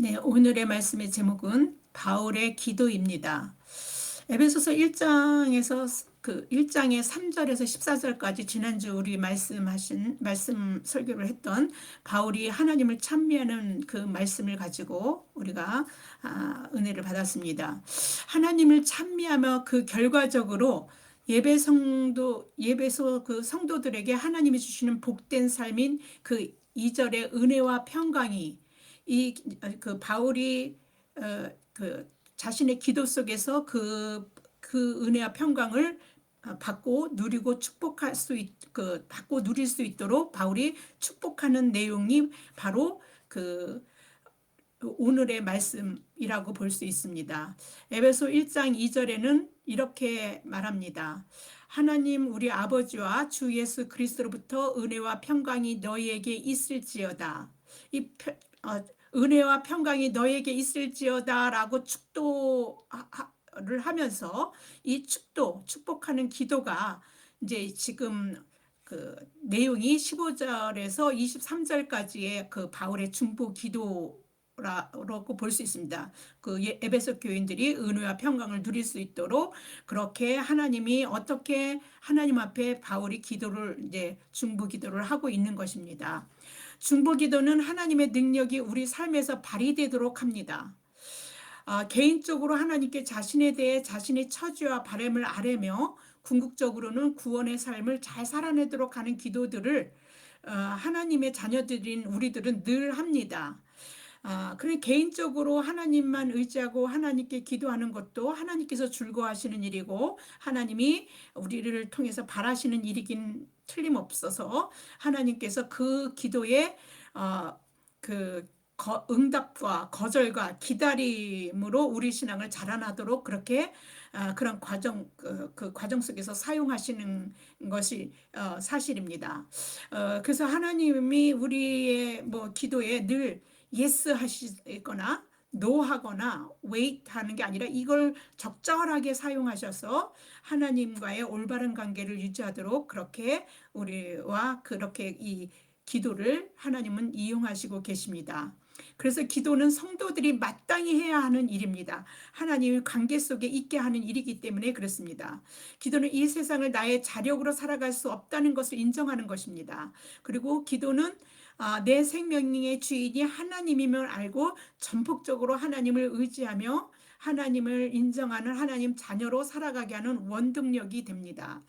네, 오늘의 말씀의 제목은 바울의 기도입니다. 에베소서 1장에서 그 1장의 3절에서 14절까지 지난주 우리 말씀 설교를 했던 바울이 하나님을 찬미하는 그 말씀을 가지고 우리가 은혜를 받았습니다. 하나님을 찬미하며 그 결과적으로 예배소 그 성도들에게 하나님이 주시는 복된 삶인 그 2절의 은혜와 평강이 이 그 바울이 그 자신의 기도 속에서 그 은혜와 평강을 받고 누리고 받고 누릴 수 있도록 바울이 축복하는 내용이 바로 오늘의 말씀이라고 볼 수 있습니다. 에베소 1장 2절에는 이렇게 말합니다. 하나님 우리 아버지와 주 예수 그리스도로부터 은혜와 평강이 너희에게 있을지어다. 이 은혜와 평강이 너희에게 있을지어다라고 축도를 하면서 이 축복하는 기도가 이제 지금 그 내용이 15절에서 23절까지의 그 바울의 중보 기도라고 볼 수 있습니다. 그 에베소 교인들이 은혜와 평강을 누릴 수 있도록 그렇게 하나님이 어떻게 하나님 앞에 바울이 기도를 이제 중보 기도를 하고 있는 것입니다. 중보 기도는 하나님의 능력이 우리 삶에서 발휘되도록 합니다. 개인적으로 하나님께 자신에 대해 자신의 처지와 바람을 아뢰며 궁극적으로는 구원의 삶을 잘 살아내도록 하는 기도들을 하나님의 자녀들인 우리들은 늘 합니다. 그래 개인적으로 하나님만 의지하고 하나님께 기도하는 것도 하나님께서 즐거워하시는 일이고 하나님이 우리를 통해서 바라시는 일이긴 틀림없어서 하나님께서 그 기도에 그 응답과 거절과 기다림으로 우리 신앙을 자라나도록 그렇게 그런 그 과정 속에서 사용하시는 것이 사실입니다. 그래서 하나님이 우리의 뭐 기도에 늘 예스 하시거나 노 하거나 웨이트 하는 게 아니라 이걸 적절하게 사용하셔서 하나님과의 올바른 관계를 유지하도록 그렇게 우리와 그렇게 이 기도를 하나님은 이용하시고 계십니다. 그래서 기도는 성도들이 마땅히 해야 하는 일입니다. 하나님의 관계 속에 있게 하는 일이기 때문에 그렇습니다. 기도는 이 세상을 나의 자력으로 살아갈 수 없다는 것을 인정하는 것입니다. 그리고 기도는 내 생명의 주인이 하나님임을 알고 전폭적으로 하나님을 의지하며 하나님을 인정하는 하나님 자녀로 살아가게 하는 원동력이 됩니다.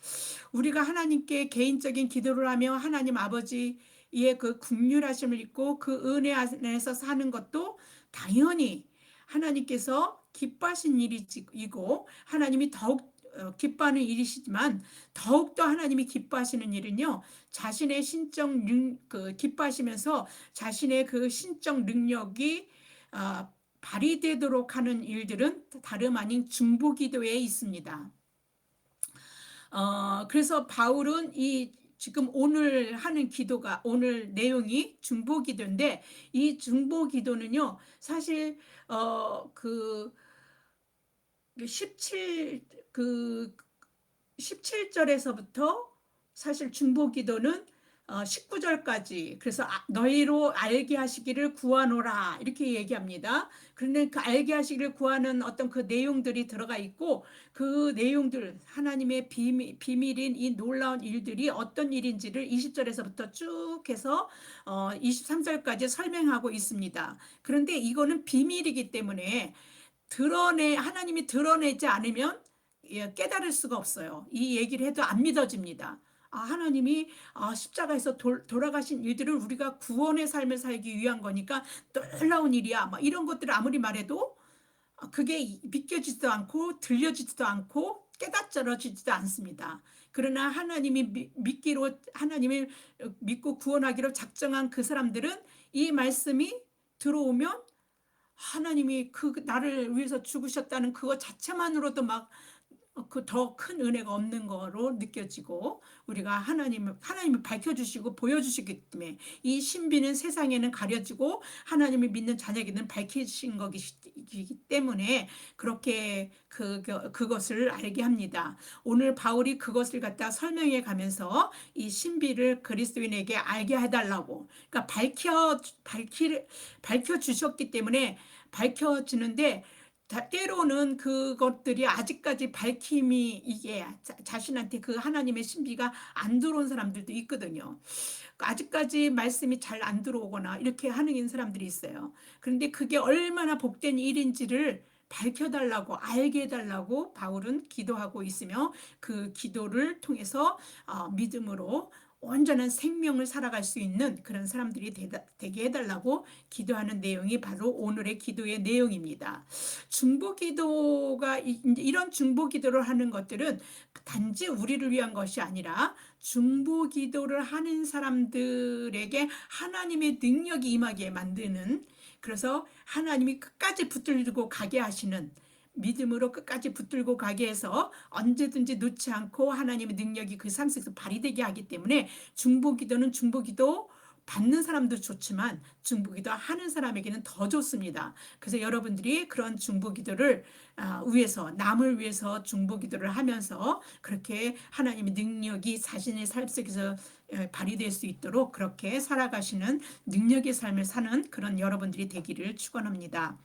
우리가 하나님께 개인적인 기도를 하며 하나님 아버지의 그 긍휼하심을 입고 그 은혜 안에서 사는 것도 당연히 하나님께서 기뻐하신 일이고 하나님이 더욱 기뻐하는 일이시지만 더욱더 하나님이 기뻐하시는 일은요 자신의 기뻐하시면서 자신의 그 신적 능력이 발휘되도록 하는 일들은 다름 아닌 중보기도에 있습니다. 그래서 바울은 이 지금 오늘 하는 기도가 오늘 내용이 중보기도인데 이 중보기도는요 사실 그 17, 그 17절에서부터 사실 중보기도는 19절까지 그래서 너희로 알게 하시기를 구하노라 이렇게 얘기합니다. 그런데 그 알게 하시기를 구하는 어떤 그 내용들이 들어가 있고 그 내용들 하나님의 비밀인 이 놀라운 일들이 어떤 일인지를 20절에서부터 쭉 해서 23절까지 설명하고 있습니다. 그런데 이거는 비밀이기 때문에 하나님이 드러내지 않으면 깨달을 수가 없어요. 이 얘기를 해도 안 믿어집니다. 하나님이 십자가에서 돌아가신 일들을 우리가 구원의 삶을 살기 위한 거니까 놀라운 일이야. 막 이런 것들을 아무리 말해도 그게 믿겨지지도 않고 들려지지도 않고 깨닫져지지도 않습니다. 그러나 하나님을 믿고 구원하기로 작정한 그 사람들은 이 말씀이 들어오면 하나님이 나를 위해서 죽으셨다는 그것 자체만으로도 막 그 더 큰 은혜가 없는 거로 느껴지고, 우리가 하나님을 밝혀주시고 보여주시기 때문에 이 신비는 세상에는 가려지고 하나님을 믿는 자녀에게는 밝히신 것이기 때문에 그렇게 그것을 알게 합니다. 오늘 바울이 그것을 갖다 설명해 가면서 이 신비를 그리스도인에게 알게 해달라고, 그러니까 밝혀주셨기 때문에 밝혀지는데, 때로는 그것들이 아직까지 밝힘이, 이게 자신한테 그 하나님의 신비가 안 들어온 사람들도 있거든요. 아직까지 말씀이 잘 안 들어오거나 이렇게 하는 사람들이 있어요. 그런데 그게 얼마나 복된 일인지를 밝혀달라고, 알게 해달라고 바울은 기도하고 있으며, 그 기도를 통해서 믿음으로 온전한 생명을 살아갈 수 있는 그런 사람들이 되게 해달라고 기도하는 내용이 바로 오늘의 기도의 내용입니다. 중보기도가, 이런 중보기도를 하는 것들은 단지 우리를 위한 것이 아니라 중보기도를 하는 사람들에게 하나님의 능력이 임하게 만드는, 그래서 하나님이 끝까지 붙들고 가게 하시는, 믿음으로 끝까지 붙들고 가게 해서 언제든지 놓지 않고 하나님의 능력이 그 삶 속에서 발휘되게 하기 때문에, 중보기도는 중보기도 받는 사람도 좋지만 중보기도 하는 사람에게는 더 좋습니다. 그래서 여러분들이 그런 중보기도를 위해서, 남을 위해서 중보기도를 하면서 그렇게 하나님의 능력이 자신의 삶 속에서 발휘될 수 있도록 그렇게 살아가시는 능력의 삶을 사는 그런 여러분들이 되기를 축원합니다.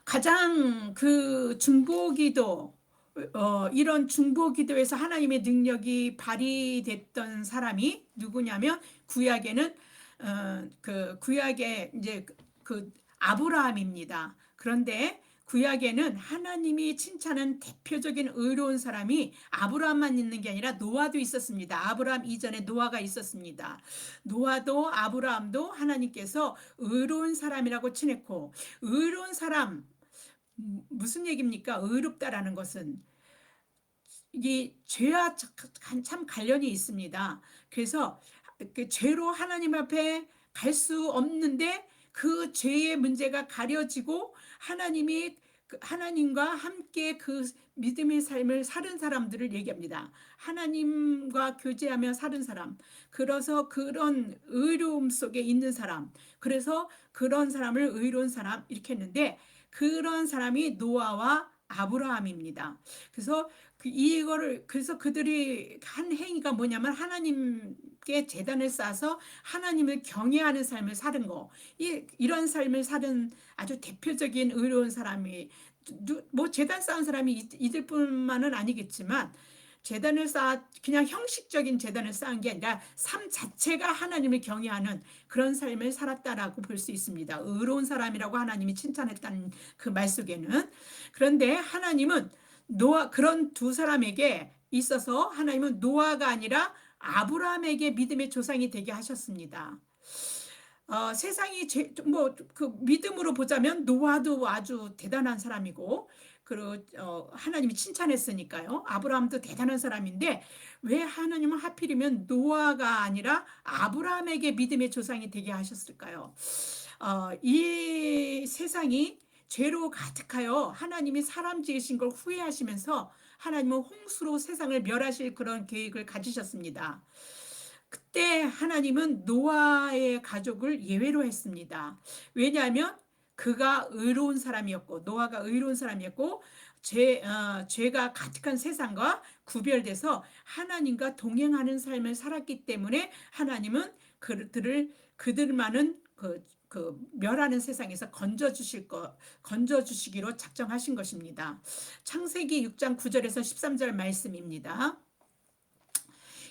가장 그 중보기도, 이런 중보기도에서 하나님의 능력이 발휘됐던 사람이 누구냐면, 구약에는 그 구약에 이제 그 아브라함입니다. 그런데 구약에는 하나님이 칭찬한 대표적인 의로운 사람이 아브라함만 있는 게 아니라 노아도 있었습니다. 아브라함 이전에 노아가 있었습니다. 노아도 아브라함도 하나님께서 의로운 사람이라고 칭했고, 의로운 사람, 무슨 얘기입니까? 의롭다라는 것은 이 죄와 참 관련이 있습니다. 그래서 그 죄로 하나님 앞에 갈 수 없는데 그 죄의 문제가 가려지고 하나님과 함께 그 믿음의 삶을 사는 사람들을 얘기합니다. 하나님과 교제하며 사는 사람. 그래서 그런 의로움 속에 있는 사람. 그래서 그런 사람을 의로운 사람 이렇게 했는데, 그런 사람이 노아와 아브라함입니다. 그래서 그래서 그들이 한 행위가 뭐냐면, 하나님께 제단을 쌓아서 하나님을 경외하는 삶을 사는 거. 이런 삶을 사는 아주 대표적인 의로운 사람이, 뭐 제단 쌓은 사람이 이들뿐만은 아니겠지만, 그냥 형식적인 제단을 쌓은 게 아니라 삶 자체가 하나님을 경외하는 그런 삶을 살았다라고 볼 수 있습니다. 의로운 사람이라고 하나님이 칭찬했다는 그 말 속에는. 그런데 하나님은 그런 두 사람에게 있어서 하나님은 노아가 아니라 아브라함에게 믿음의 조상이 되게 하셨습니다. 세상이 그 믿음으로 보자면 노아도 아주 대단한 사람이고, 그리고 하나님이 칭찬했으니까요. 아브라함도 대단한 사람인데, 왜 하나님은 하필이면 노아가 아니라 아브라함에게 믿음의 조상이 되게 하셨을까요? 이 세상이 죄로 가득하여 하나님이 사람 지으신 걸 후회하시면서 하나님은 홍수로 세상을 멸하실 그런 계획을 가지셨습니다. 그때 하나님은 노아의 가족을 예외로 했습니다. 왜냐하면 그가 의로운 사람이었고, 노아가 의로운 사람이었고, 죄가 가득한 세상과 구별돼서 하나님과 동행하는 삶을 살았기 때문에 하나님은 그들만은 멸하는 세상에서 건져주시기로 작정하신 것입니다. 창세기 6장 9절에서 13절 말씀입니다.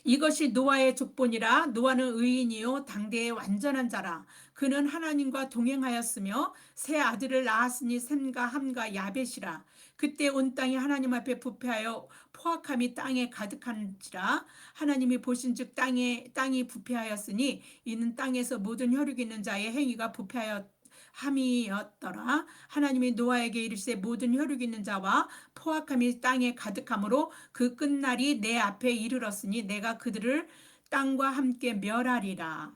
이것이 노아의 족본이라. 노아는 의인이요 당대의 완전한 자라. 그는 하나님과 동행하였으며 세 아들을 낳았으니 셈과 함과 야벳이라. 그때 온 땅이 하나님 앞에 부패하여 포악함이 땅에 가득한지라. 하나님이 보신즉 땅이 부패하였으니 이는 땅에서 모든 혈육 있는 자의 행위가 함이었더라. 하나님이 노아에게 이르시되 모든 혈육 있는 자와 포악함이 땅에 가득하므로 그 끝날이 내 앞에 이르렀으니 내가 그들을 땅과 함께 멸하리라.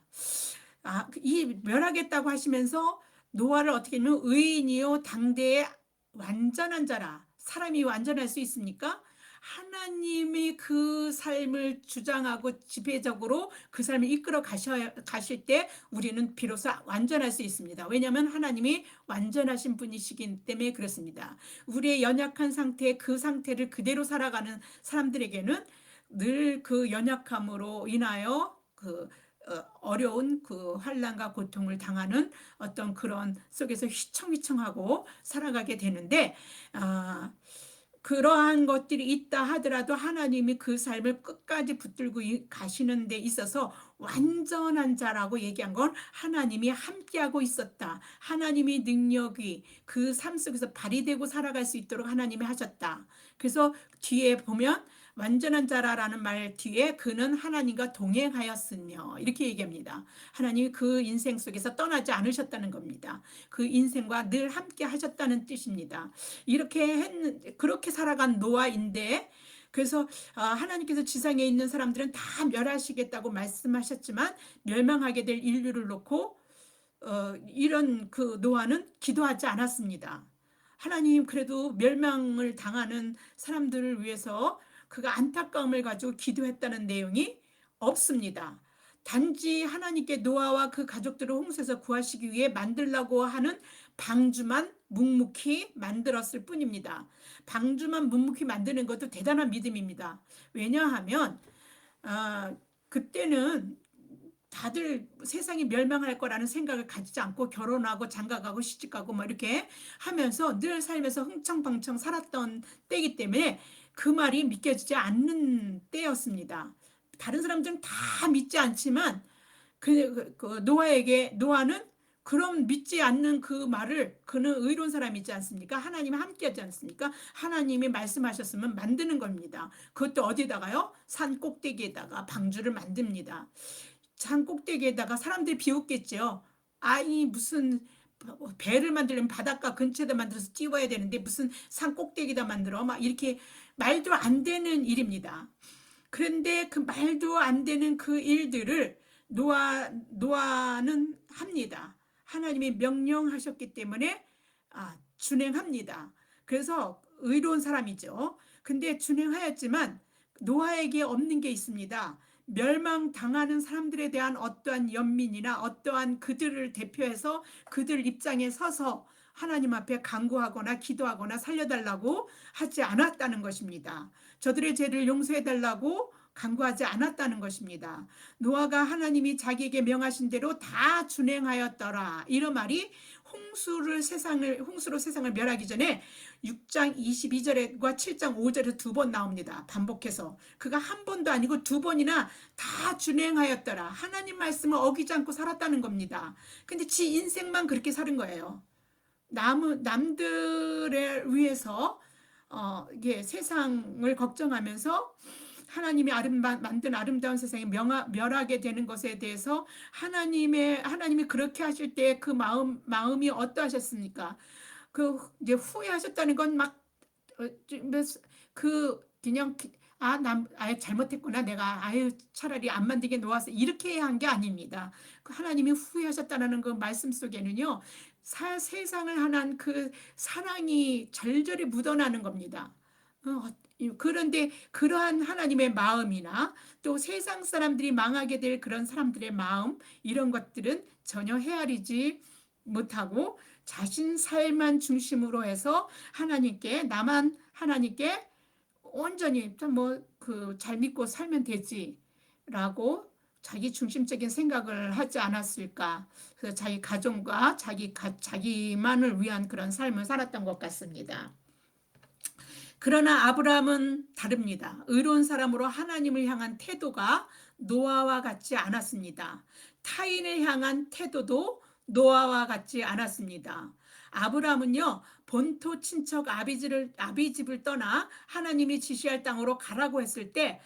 이 멸하겠다고 하시면서 노아를 어떻게 하면 의인이요 당대의 완전한 자라. 사람이 완전할 수 있습니까? 하나님이 그 삶을 주장하고 지배적으로 그 삶을 이끌어 가실 때 우리는 비로소 완전할 수 있습니다. 왜냐하면 하나님이 완전하신 분이시기 때문에 그렇습니다. 우리의 연약한 상태, 그 상태를 그대로 살아가는 사람들에게는 늘 그 연약함으로 인하여 어려운 그 환난과 고통을 당하는 어떤 그런 속에서 휘청휘청하고 살아가게 되는데, 아, 그러한 것들이 있다 하더라도 하나님이 그 삶을 끝까지 붙들고 가시는 데 있어서 완전한 자라고 얘기한 건 하나님이 함께하고 있었다. 하나님의 능력이 그 삶 속에서 발휘되고 살아갈 수 있도록 하나님이 하셨다. 그래서 뒤에 보면 완전한 자라라는 말 뒤에 그는 하나님과 동행하였으며 이렇게 얘기합니다. 하나님이 그 인생 속에서 떠나지 않으셨다는 겁니다. 그 인생과 늘 함께 하셨다는 뜻입니다. 그렇게 살아간 노아인데, 그래서 하나님께서 지상에 있는 사람들은 다 멸하시겠다고 말씀하셨지만 멸망하게 될 인류를 놓고 이런 그 노아는 기도하지 않았습니다. 하나님 그래도 멸망을 당하는 사람들을 위해서 그가 안타까움을 가지고 기도했다는 내용이 없습니다. 단지 하나님께 노아와 그 가족들을 홍수에서 구하시기 위해 만들라고 하는 방주만 묵묵히 만들었을 뿐입니다. 방주만 묵묵히 만드는 것도 대단한 믿음입니다. 왜냐하면 그때는 다들 세상이 멸망할 거라는 생각을 가지지 않고 결혼하고 장가가고 시집가고 뭐 이렇게 하면서 늘 살면서 흥청망청 살았던 때이기 때문에 그 말이 믿겨지지 않는 때였습니다. 다른 사람들은 다 믿지 않지만 노아는 그럼 믿지 않는 그 말을, 그는 의로운 사람이지 않습니까? 하나님이 함께하지 않습니까? 하나님이 말씀하셨으면 만드는 겁니다. 그것도 어디다가요? 산 꼭대기에다가 방주를 만듭니다. 산 꼭대기에다가 사람들이 비웃겠죠. 아이 무슨 배를 만들려면 바닷가 근처에다 만들어서 띄워야 되는데 무슨 산 꼭대기다 만들어 막 이렇게 말도 안 되는 일입니다. 그런데 그 말도 안 되는 그 일들을 노아는 합니다. 하나님이 명령하셨기 때문에 준행합니다. 그래서 의로운 사람이죠. 근데 준행하였지만 노아에게 없는 게 있습니다. 멸망당하는 사람들에 대한 어떠한 연민이나 어떠한 그들을 대표해서 그들 입장에 서서 하나님 앞에 간구하거나 기도하거나 살려달라고 하지 않았다는 것입니다. 저들의 죄를 용서해달라고 간구하지 않았다는 것입니다. 노아가 하나님이 자기에게 명하신 대로 다 준행하였더라. 이런 말이 홍수로 세상을 멸하기 전에 6장 22절과 7장 5절에 두 번 나옵니다. 반복해서. 그가 한 번도 아니고 두 번이나 다 준행하였더라. 하나님 말씀을 어기지 않고 살았다는 겁니다. 근데 지 인생만 그렇게 사는 거예요. 남들을 위해서 이게 세상을 걱정하면서 하나님이 만든 아름다운 세상에 멸하게 되는 것에 대해서 하나님이 그렇게 하실 때 그 마음이 어떠하셨습니까? 이제 후회하셨다는 건 그냥 아예 잘못했구나. 내가 아유 차라리 안 만들게 놓았어. 이렇게 한 게 아닙니다. 하나님이 후회하셨다는 그 말씀 속에는요. 세상을 향한 그 사랑이 절절히 묻어나는 겁니다. 그런데 그러한 하나님의 마음이나 또 세상 사람들이 망하게 될 그런 사람들의 마음, 이런 것들은 전혀 헤아리지 못하고 자신 삶만 중심으로 해서 나만 하나님께 온전히 잘 믿고 살면 되지라고 자기 중심적인 생각을 하지 않았을까. 그래서 자기 가정과 자기만을 위한 그런 삶을 살았던 것 같습니다. 그러나 아브라함은 다릅니다. 의로운 사람으로 하나님을 향한 태도가 노아와 같지 않았습니다. 타인을 향한 태도도 노아와 같지 않았습니다. 아브라함은요, 본토 친척 아비집을 떠나 하나님이 지시할 땅으로 가라고 했을 때,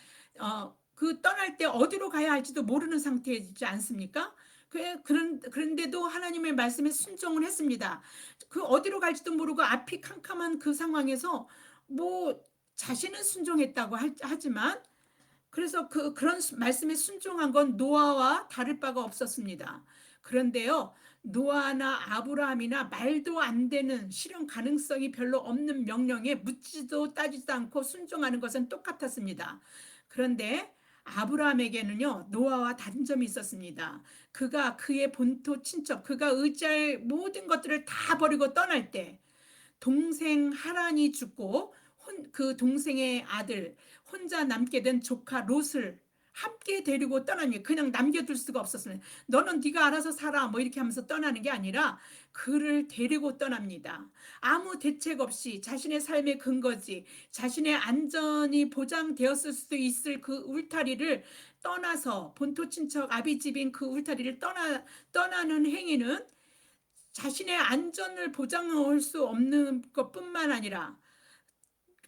그 떠날 때 어디로 가야 할지도 모르는 상태이지 않습니까? 그런데도 하나님의 말씀에 순종을 했습니다. 그 어디로 갈지도 모르고 앞이 캄캄한 그 상황에서 자신은 순종했다고 하지만, 그래서 그런 말씀에 순종한 건 노아와 다를 바가 없었습니다. 그런데요, 노아나 아브라함이나 말도 안 되는 실현 가능성이 별로 없는 명령에 묻지도 따지도 않고 순종하는 것은 똑같았습니다. 그런데 아브라함에게는요, 노아와 다른 점이 있었습니다. 그가 그의 본토 친척, 그가 의지할 모든 것들을 다 버리고 떠날 때 동생 하란이 죽고 그 동생의 아들 혼자 남게 된 조카 롯을 함께 데리고 떠나니 그냥 남겨둘 수가 없었습니다. 너는 네가 알아서 살아 뭐 이렇게 하면서 떠나는 게 아니라 그를 데리고 떠납니다. 아무 대책 없이 자신의 삶의 근거지, 자신의 안전이 보장되었을 수도 있을 그 울타리를 떠나서 본토 친척 아비집인 그 울타리를 떠나는 행위는 자신의 안전을 보장할 수 없는 것뿐만 아니라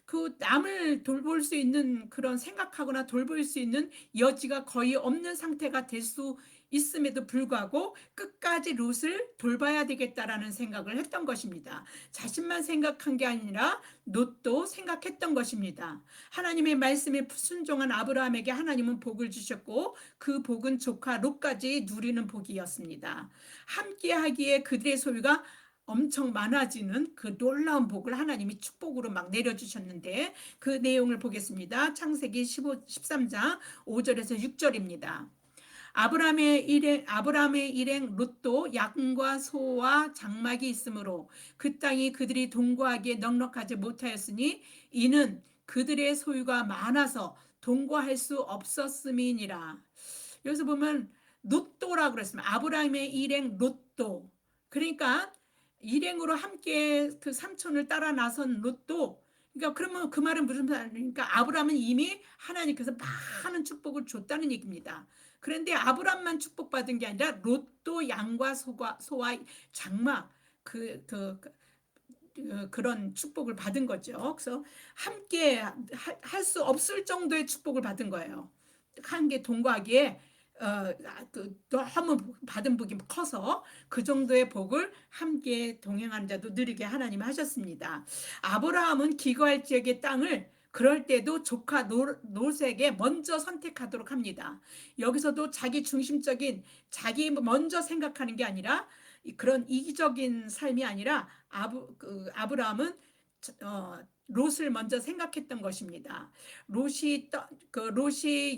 그 남을 돌볼 수 있는 그런 생각하거나 돌볼 수 있는 여지가 거의 없는 상태가 될 수 있음에도 불구하고 끝까지 롯을 돌봐야 되겠다라는 생각을 했던 것입니다. 자신만 생각한 게 아니라 롯도 생각했던 것입니다. 하나님의 말씀에 순종한 아브라함에게 하나님은 복을 주셨고 그 복은 조카 롯까지 누리는 복이었습니다. 함께 하기에 그들의 소유가 엄청 많아지는 그 놀라운 복을 하나님이 축복으로 막 내려주셨는데 그 내용을 보겠습니다. 창세기 13장 5절에서 6절입니다. 아브라함의 일행 롯도 양과 소와 장막이 있으므로 그 땅이 그들이 동거하기에 넉넉하지 못하였으니 이는 그들의 소유가 많아서 동거할 수 없었음이니라. 여기서 보면 롯도라고 그랬습니다. 아브라함의 일행 롯도. 그러니까 일행으로 함께 그 삼촌을 따라 나선 롯도. 그러니까 그러면 그 말은 무슨 말입니까? 아브라함은 이미 하나님께서 많은 축복을 줬다는 얘기입니다. 그런데 아브라함만 축복받은 게 아니라 롯도 양과 소와 장막 그런 축복을 받은 거죠. 그래서 함께 할 수 없을 정도의 축복을 받은 거예요. 함께 동거하기에 너무 받은 복이 커서 그 정도의 복을 함께 동행하는 자도 누리게 하나님 하셨습니다. 아브라함은 기거할 지역의 땅을 그럴 때도 조카 롯에게 먼저 선택하도록 합니다. 여기서도 자기 중심적인 자기 먼저 생각하는 게 아니라 그런 이기적인 삶이 아니라 아브라함은 롯을 먼저 생각했던 것입니다. 롯이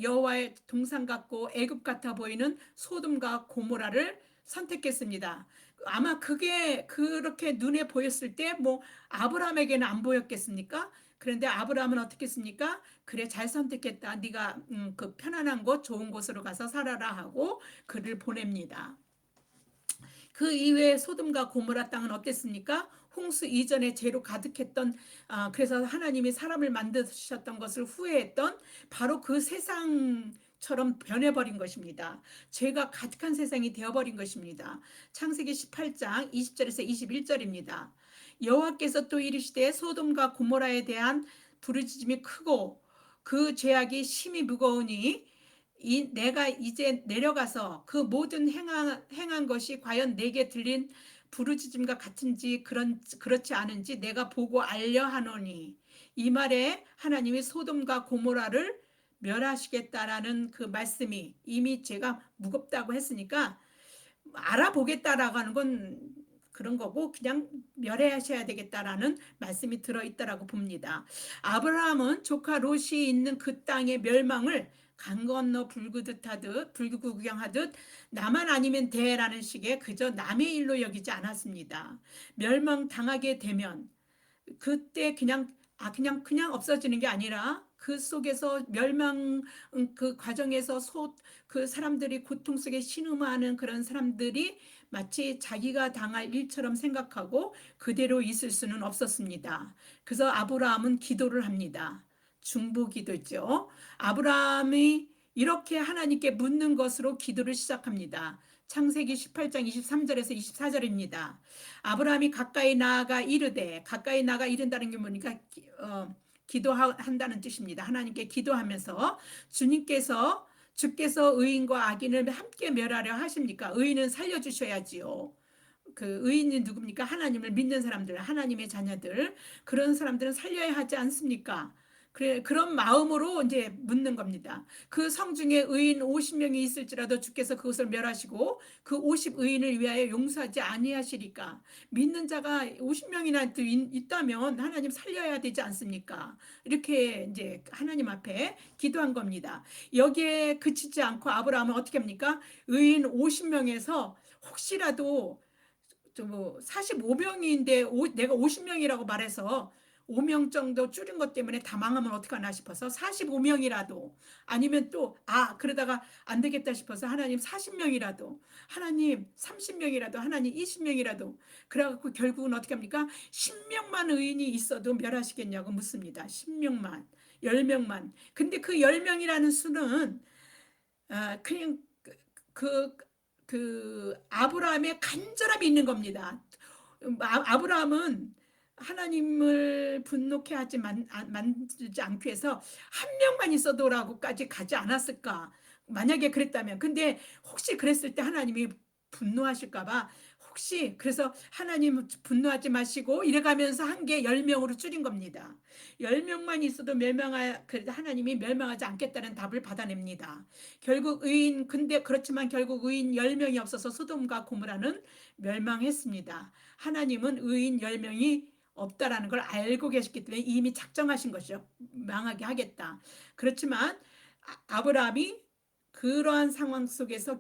여호와의 동상 같고 애굽 같아 보이는 소돔과 고모라를 선택했습니다. 아마 그게 그렇게 눈에 보였을 때 뭐 아브라함에게는 안 보였겠습니까? 그런데 아브라함은 어떻게 했습니까? 그래 잘 선택했다. 네가 그 편안한 곳 좋은 곳으로 가서 살아라 하고 그를 보냅니다. 그 이외에 소돔과 고모라 땅은 어땠습니까? 홍수 이전에 죄로 가득했던 그래서 하나님이 사람을 만드셨던 것을 후회했던 바로 그 세상처럼 변해버린 것입니다. 죄가 가득한 세상이 되어버린 것입니다. 창세기 18장 20절에서 21절입니다. 여호와께서 또 이르시되 소돔과 고모라에 대한 부르짖음이 크고 그 죄악이 심히 무거우니 내가 이제 내려가서 그 모든 행한 것이 과연 내게 들린 부르짖음과 같은지 그렇지 않은지 내가 보고 알려 하노니 이 말에 하나님이 소돔과 고모라를 멸하시겠다라는 그 말씀이 이미 제가 무겁다고 했으니까 알아보겠다라고 하는 건 그런 거고 그냥 멸해하셔야 되겠다라는 말씀이 들어있다라고 봅니다. 아브라함은 조카 롯이 있는 그 땅의 멸망을 강 건너 불구경하듯 나만 아니면 돼라는 식의 그저 남의 일로 여기지 않았습니다. 멸망당하게 되면 그때 그냥 없어지는 게 아니라 그 속에서 그 과정에서 그 사람들이 고통 속에 신음하는 그런 사람들이 마치 자기가 당할 일처럼 생각하고 그대로 있을 수는 없었습니다. 그래서 아브라함은 기도를 합니다. 중보기도죠. 아브라함이 이렇게 하나님께 묻는 것으로 기도를 시작합니다. 창세기 18장 23절에서 24절입니다. 아브라함이 가까이 나아가 이른다는 게 뭐니까 기도한다는 뜻입니다. 하나님께 기도하면서 주께서 의인과 악인을 함께 멸하려 하십니까? 의인은 살려주셔야지요. 그 의인이 누굽니까? 하나님을 믿는 사람들, 하나님의 자녀들, 그런 사람들은 살려야 하지 않습니까? 그런 마음으로 이제 묻는 겁니다. 그 성 중에 의인 50명이 있을지라도 주께서 그것을 멸하시고 그 50 의인을 위하여 용서하지 아니하시리까. 믿는 자가 50명이나 있다면 하나님 살려야 되지 않습니까? 이렇게 이제 하나님 앞에 기도한 겁니다. 여기에 그치지 않고 아브라함은 어떻게 합니까? 의인 50명에서 혹시라도 뭐 45명인데 내가 50명이라고 말해서 5명 정도 줄인 것 때문에 다 망하면 어떡하나 싶어서 45명이라도, 아니면 또 그러다가 안 되겠다 싶어서 하나님 40명이라도, 하나님 30명이라도, 하나님 20명이라도, 그래갖고 결국은 어떻게 합니까? 10명만 의인이 있어도 멸하시겠냐고 묻습니다. 10명만, 10명만. 근데 그 10명이라는 수는 그냥 그, 아브라함의 간절함이 있는 겁니다. 아브라함은 하나님을 분노케 만들지 않기 위해서 한 명만 있어도라고까지 가지 않았을까? 만약에 그랬다면. 근데 혹시 그랬을 때 하나님이 분노하실까봐, 혹시 그래서 하나님 분노하지 마시고 이래가면서 한 게 10명으로 줄인 겁니다. 10명만 있어도 그래도 하나님이 멸망하지 않겠다는 답을 받아냅니다. 결국 근데 그렇지만 결국 의인 10명이 없어서 소돔과 고모라는 멸망했습니다. 하나님은 의인 10명이 없다라는 걸 알고 계셨기 때문에 이미 작정하신 것이죠. 망하게 하겠다. 그렇지만 아브라함이 그러한 상황 속에서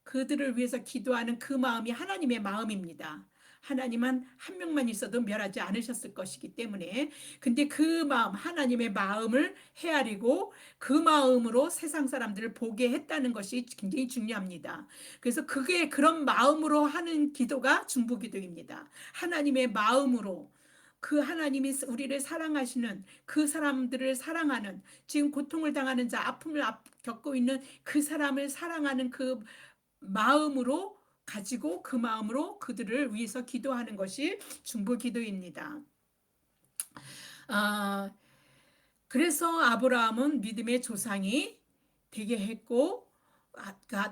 그들을 위해서 기도하는 그 마음이 하나님의 마음입니다. 하나님은 한 명만 있어도 멸하지 않으셨을 것이기 때문에. 근데 그 마음, 하나님의 마음을 헤아리고 그 마음으로 세상 사람들을 보게 했다는 것이 굉장히 중요합니다. 그래서 그런 마음으로 하는 기도가 중보기도입니다. 하나님의 마음으로, 그 하나님이 우리를 사랑하시는 그 사람들을 사랑하는, 지금 고통을 당하는 자, 아픔을 겪고 있는 그 사람을 사랑하는 그 마음으로 가지고 그 마음으로 그들을 위해서 기도하는 것이 중보기도입니다. 아, 그래서 아브라함은 믿음의 조상이 되게 했고,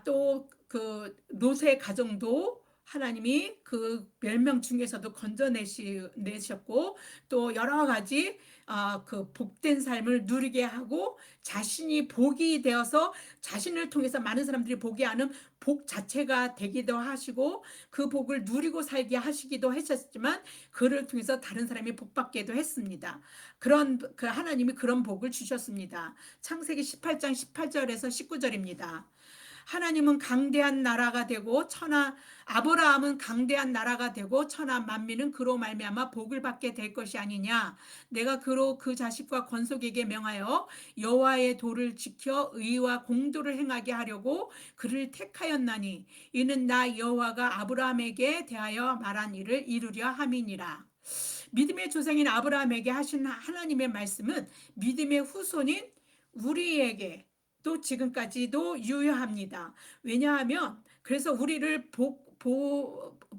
또 그 롯의 가정도 하나님이 그 멸망 중에서도 건져내셨고, 또 여러 가지 그 복된 삶을 누리게 하고 자신이 복이 되어서 자신을 통해서 많은 사람들이 보게 하는 복 자체가 되기도 하시고 그 복을 누리고 살게 하시기도 하셨지만 그를 통해서 다른 사람이 복받게도 했습니다. 하나님이 그런 복을 주셨습니다. 창세기 18장 18절에서 19절입니다. 하나님은 강대한 나라가 되고 아브라함은 강대한 나라가 되고 천하 만민은 그로 말미암아 복을 받게 될 것이 아니냐. 내가 그로 그 자식과 건속에게 명하여 여호와의 도를 지켜 의와 공도를 행하게 하려고 그를 택하였나니 이는 나 여호와가 아브라함에게 대하여 말한 일을 이루려 함이니라. 믿음의 조상인 아브라함에게 하신 하나님의 말씀은 믿음의 후손인 우리에게 또 지금까지도 유효합니다. 왜냐하면 그래서 우리를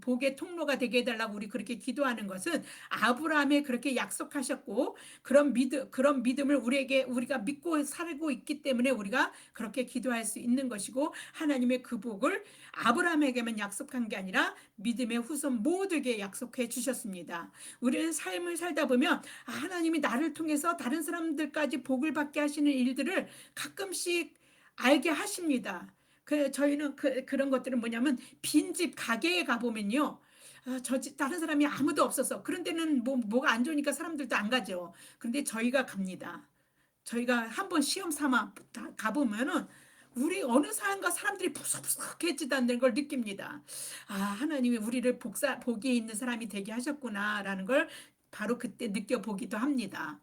복의 통로가 되게 해달라고 우리 그렇게 기도하는 것은 아브라함이 그렇게 약속하셨고 그런 믿음을 우리가 믿고 살고 있기 때문에 우리가 그렇게 기도할 수 있는 것이고, 하나님의 그 복을 아브라함에게만 약속한 게 아니라 믿음의 후손 모두에게 약속해 주셨습니다. 우리는 삶을 살다 보면 하나님이 나를 통해서 다른 사람들까지 복을 받게 하시는 일들을 가끔씩 알게 하십니다. 저희는 그런 것들은 뭐냐면 빈집 가게에 가보면요. 다른 사람이 아무도 없어서 그런 데는 뭐가 안 좋으니까 사람들도 안 가죠. 근데 저희가 갑니다. 저희가 한번 시험 삼아 가보면은 우리 어느 사람과 사람들이 푸석푸석해지다는 걸 느낍니다. 하나님이 우리를 복이 있는 사람이 되게 하셨구나라는 걸 바로 그때 느껴보기도 합니다.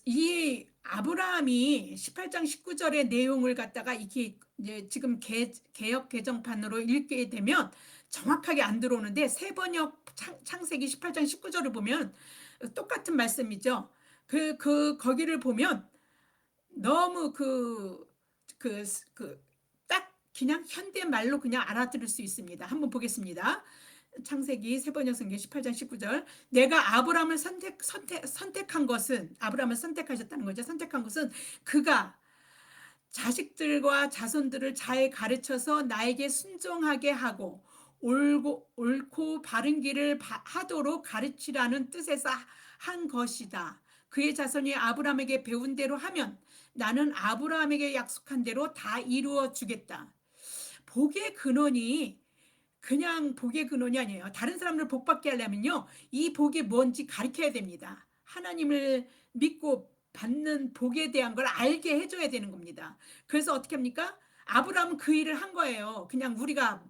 이 아브라함이 18장 19절의 내용을 갖다가 이게 이제 지금 개역 개정판으로 읽게 되면 정확하게 안 들어오는데 세번역 창세기 18장 19절을 보면 똑같은 말씀이죠. 거기를 보면 너무 딱 그냥 현대말로 그냥 알아들을 수 있습니다. 한번 보겠습니다. 창세기 세번역 성경 18장 19절. 내가 아브라함을 선택한 것은, 아브라함을 선택하셨다는 거죠. 선택한 것은 그가 자식들과 자손들을 잘 가르쳐서 나에게 순종하게 하고 옳고 바른 길을 하도록 가르치라는 뜻에서 한 것이다. 그의 자손이 아브라함에게 배운 대로 하면 나는 아브라함에게 약속한 대로 다 이루어 주겠다. 복의 근원이 그냥 복의 근원이 아니에요. 다른 사람들 복 받게 하려면요, 이 복이 뭔지 가르쳐야 됩니다. 하나님을 믿고 받는 복에 대한 걸 알게 해줘야 되는 겁니다. 그래서 어떻게 합니까? 아브라함은 그 일을 한 거예요. 그냥 그냥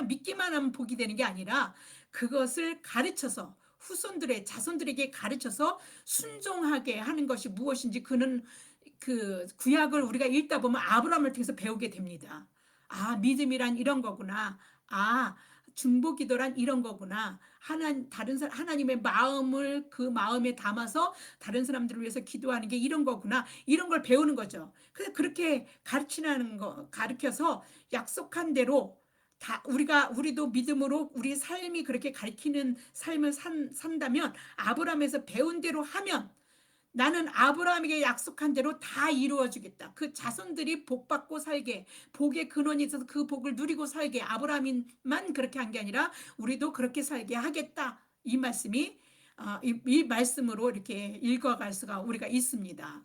믿기만 하면 복이 되는 게 아니라 그것을 가르쳐서 후손들의 자손들에게 가르쳐서 순종하게 하는 것이 무엇인지 그는 그 구약을 우리가 읽다 보면 아브라함을 통해서 배우게 됩니다. 아, 믿음이란 이런 거구나. 아, 중보기도란 이런 거구나. 하나님의 마음을 그 마음에 담아서 다른 사람들을 위해서 기도하는 게 이런 거구나. 이런 걸 배우는 거죠. 그래서 그렇게 가르쳐서 약속한 대로 우리도 믿음으로 우리 삶이 그렇게 가르치는 삶을 산다면, 아브라함에서 배운 대로 하면 나는 아브라함에게 약속한 대로 다 이루어 주겠다. 그 자손들이 복 받고 살게, 복의 근원이 있어서 그 복을 누리고 살게, 아브라함만 그렇게 한 게 아니라 우리도 그렇게 살게 하겠다. 이 말씀이 이 말씀으로 이렇게 읽어갈 수가 우리가 있습니다.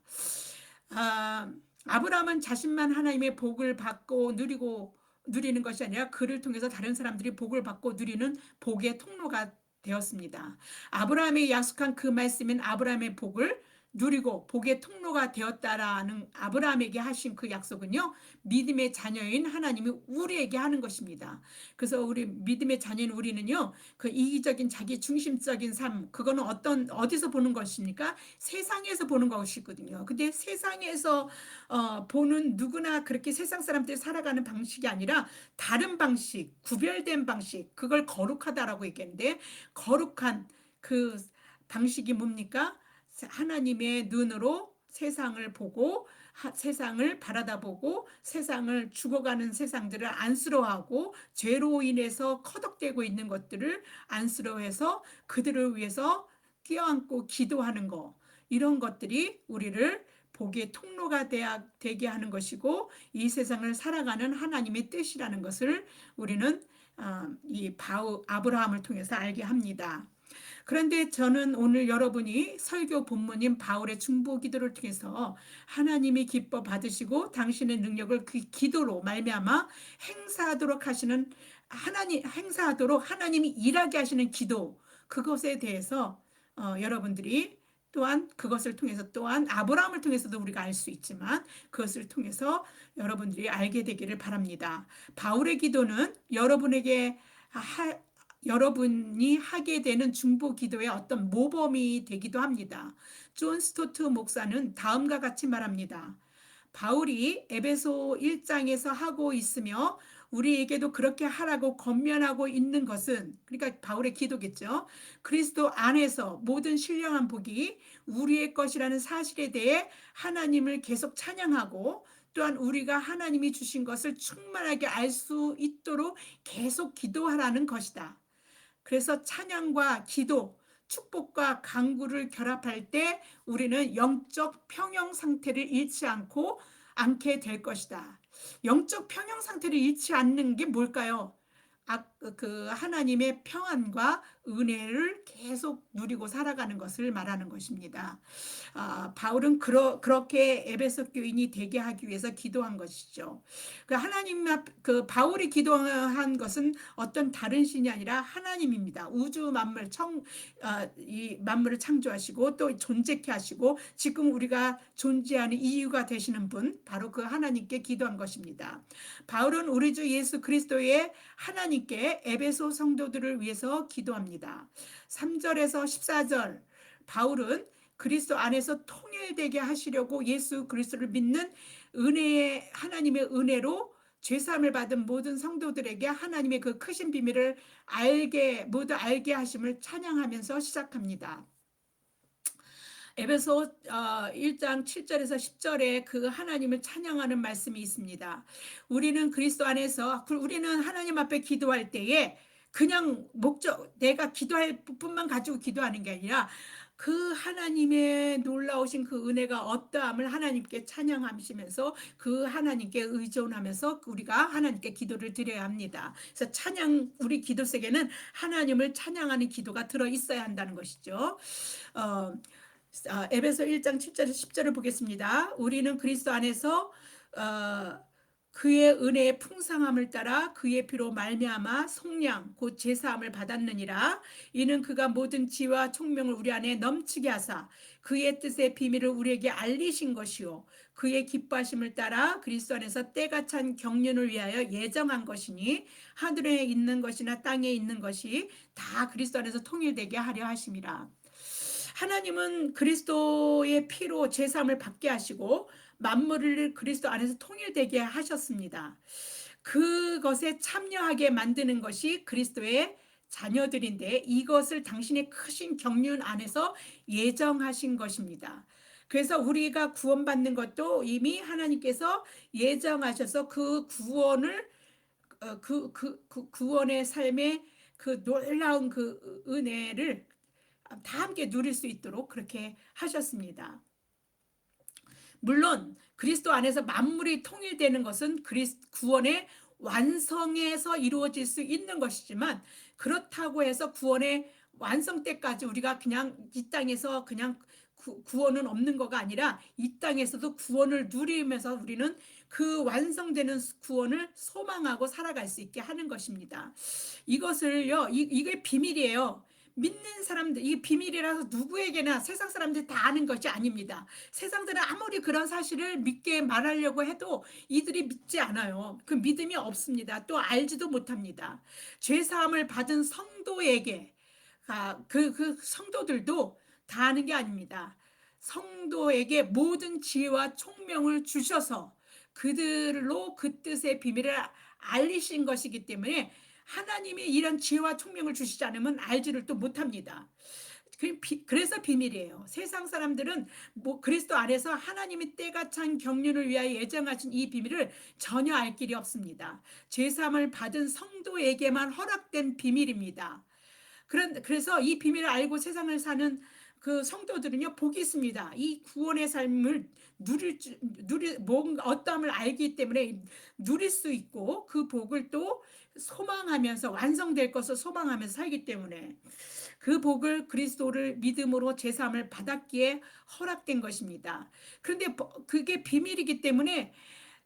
아브라함은 자신만 하나님의 복을 받고 누리는 것이 아니라 그를 통해서 다른 사람들이 복을 받고 누리는 복의 통로가 되었습니다. 아브라함이 약속한 그 말씀인 아브라함의 복을 누리고 복의 통로가 되었다라는 아브라함에게 하신 그 약속은요, 믿음의 자녀인 하나님이 우리에게 하는 것입니다. 그래서 우리 믿음의 자녀인 우리는요, 그 이기적인 자기 중심적인 삶, 그거는 어디서 보는 것입니까? 세상에서 보는 것이거든요. 근데 세상에서 보는 누구나 그렇게 세상 사람들이 살아가는 방식이 아니라 다른 방식, 구별된 방식, 그걸 거룩하다라고 얘기했는데, 거룩한 그 방식이 뭡니까? 하나님의 눈으로 세상을 보고 세상을 바라다보고 세상을 죽어가는 세상들을 안쓰러워하고 죄로 인해서 커덕대고 있는 것들을 안쓰러워해서 그들을 위해서 껴안고 기도하는 거, 이런 것들이 우리를 복의 통로가 되게 하는 것이고 이 세상을 살아가는 하나님의 뜻이라는 것을 우리는 이 아브라함을 통해서 알게 합니다. 그런데 저는 오늘 여러분이 설교 본문인 바울의 중보 기도를 통해서 하나님이 기뻐 받으시고 당신의 능력을 그 기도로 말미암아 행사하도록 하나님이 일하게 하시는 기도, 그것에 대해서 여러분들이 또한 그것을 통해서 또한 아브라함을 통해서도 우리가 알 수 있지만 그것을 통해서 여러분들이 알게 되기를 바랍니다. 바울의 기도는 여러분이 하게 되는 중보 기도의 어떤 모범이 되기도 합니다. 존 스토트 목사는 다음과 같이 말합니다. 바울이 에베소 1장에서 하고 있으며 우리에게도 그렇게 하라고 권면하고 있는 것은, 그러니까 바울의 기도겠죠. 그리스도 안에서 모든 신령한 복이 우리의 것이라는 사실에 대해 하나님을 계속 찬양하고 또한 우리가 하나님이 주신 것을 충만하게 알 수 있도록 계속 기도하라는 것이다. 그래서 찬양과 기도, 축복과 간구를 결합할 때 우리는 영적 평형 상태를 잃지 않게 될 것이다. 영적 평형 상태를 잃지 않는 게 뭘까요? 그 하나님의 평안과 은혜를 계속 누리고 살아가는 것을 말하는 것입니다. 바울은 그렇게 에베소 교인이 되게 하기 위해서 기도한 것이죠. 그 바울이 기도한 것은 어떤 다른 신이 아니라 하나님입니다. 우주 만물 이 만물을 창조하시고 또 존재케 하시고 지금 우리가 존재하는 이유가 되시는 분, 바로 그 하나님께 기도한 것입니다. 바울은 우리 주 예수 그리스도의 하나님께 에베소 성도들을 위해서 기도합니다. 3절에서 14절, 바울은 그리스도 안에서 통일되게 하시려고 예수 그리스도를 믿는 하나님의 은혜로 죄사함을 받은 모든 성도들에게 하나님의 그 크신 비밀을 모두 알게 하심을 찬양하면서 시작합니다. 에베소 1장 7절에서 10절에 그 하나님을 찬양하는 말씀이 있습니다. 우리는 하나님 앞에 기도할 때에 그냥 내가 기도할 뿐만 가지고 기도하는 게 아니라 그 하나님의 놀라우신 그 은혜가 어떠함을 하나님께 찬양하시면서 그 하나님께 의존하면서 우리가 하나님께 기도를 드려야 합니다. 그래서 우리 기도 속에는 하나님을 찬양하는 기도가 들어 있어야 한다는 것이죠. 어, 에베소 1장 7절 10절을 보겠습니다. 우리는 그리스도 안에서 그의 은혜의 풍성함을 따라 그의 피로 말미암아 속량 곧 제사함을 받았느니라. 이는 그가 모든 지혜와 총명을 우리 안에 넘치게 하사 그의 뜻의 비밀을 우리에게 알리신 것이요 그의 기뻐하심을 따라 그리스도 안에서 때가 찬 경륜을 위하여 예정한 것이니 하늘에 있는 것이나 땅에 있는 것이 다 그리스도 안에서 통일되게 하려 하심이라. 하나님은 그리스도의 피로 제사함을 받게 하시고 만물을 그리스도 안에서 통일되게 하셨습니다. 그것에 참여하게 만드는 것이 그리스도의 자녀들인데 이것을 당신의 크신 경륜 안에서 예정하신 것입니다. 그래서 우리가 구원받는 것도 이미 하나님께서 예정하셔서 그 구원을 그 구원의 삶의 그 놀라운 그 은혜를 다 함께 누릴 수 있도록 그렇게 하셨습니다. 물론 그리스도 안에서 만물이 통일되는 것은 구원의 완성에서 이루어질 수 있는 것이지만 그렇다고 해서 구원의 완성 때까지 우리가 그냥 이 땅에서 그냥 구원은 없는 거가 아니라 이 땅에서도 구원을 누리면서 우리는 그 완성되는 구원을 소망하고 살아갈 수 있게 하는 것입니다. 이것을요, 이게 비밀이에요. 믿는 사람들, 이 비밀이라서 누구에게나 세상 사람들이 다 아는 것이 아닙니다. 세상들은 아무리 그런 사실을 믿게 말하려고 해도 이들이 믿지 않아요. 그 믿음이 없습니다. 또 알지도 못합니다. 죄사함을 받은 성도에게 그 성도들도 다 아는 게 아닙니다. 성도에게 모든 지혜와 총명을 주셔서 그들로 그 뜻의 비밀을 알리신 것이기 때문에 하나님이 이런 지혜와 총명을 주시지 않으면 알지를 또 못합니다. 그래서 비밀이에요. 세상 사람들은 그리스도 안에서 하나님이 때가 찬 경륜을 위하여 예정하신 이 비밀을 전혀 알 길이 없습니다. 죄사함을 받은 성도에게만 허락된 비밀입니다. 그래서 이 비밀을 알고 세상을 사는 그 성도들은요, 복이 있습니다. 이 구원의 삶을 뭔가 어떠함을 알기 때문에 누릴 수 있고 그 복을 또 소망하면서 완성될 것을 소망하면서 살기 때문에 그 복을 그리스도를 믿음으로 제사함을 받았기에 허락된 것입니다. 그런데 그게 비밀이기 때문에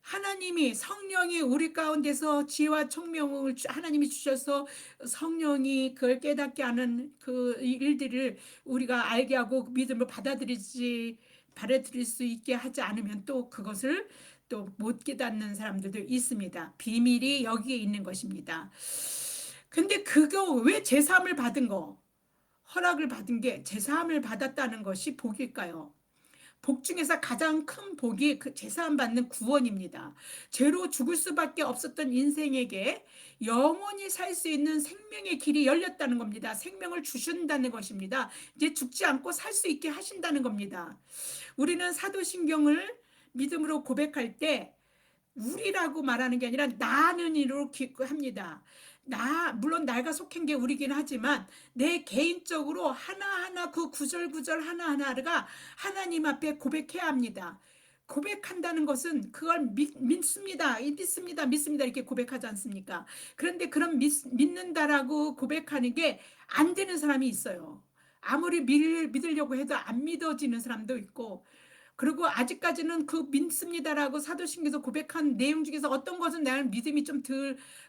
하나님이 성령이 우리 가운데서 지혜와 총명을 하나님이 주셔서 성령이 그걸 깨닫게 하는 그 일들을 우리가 알게 하고 믿음을 받아들일 수 있게 하지 않으면 또 그것을 또 못 깨닫는 사람들도 있습니다. 비밀이 여기에 있는 것입니다. 근데 그거 왜 제사함을 받은 거, 허락을 받은 게 제사함을 받았다는 것이 복일까요? 복 중에서 가장 큰 복이 그 제사함 받는 구원입니다. 죄로 죽을 수밖에 없었던 인생에게 영원히 살 수 있는 생명의 길이 열렸다는 겁니다. 생명을 주신다는 것입니다. 이제 죽지 않고 살 수 있게 하신다는 겁니다. 우리는 사도신경을 믿음으로 고백할 때 우리라고 말하는 게 아니라 나는이로 합니다. 물론 나가 속한 게 우리긴 하지만 내 개인적으로 하나하나 그 구절구절 하나하나가 하나님 앞에 고백해야 합니다. 고백한다는 것은 그걸 믿습니다. 믿습니다. 이렇게 고백하지 않습니까? 그런데 그런 믿는다라고 고백하는 게 안 되는 사람이 있어요. 아무리 믿으려고 해도 안 믿어지는 사람도 있고, 그리고 아직까지는 그 믿습니다라고 사도신경에서 고백한 내용 중에서 어떤 것은 나는 믿음이 좀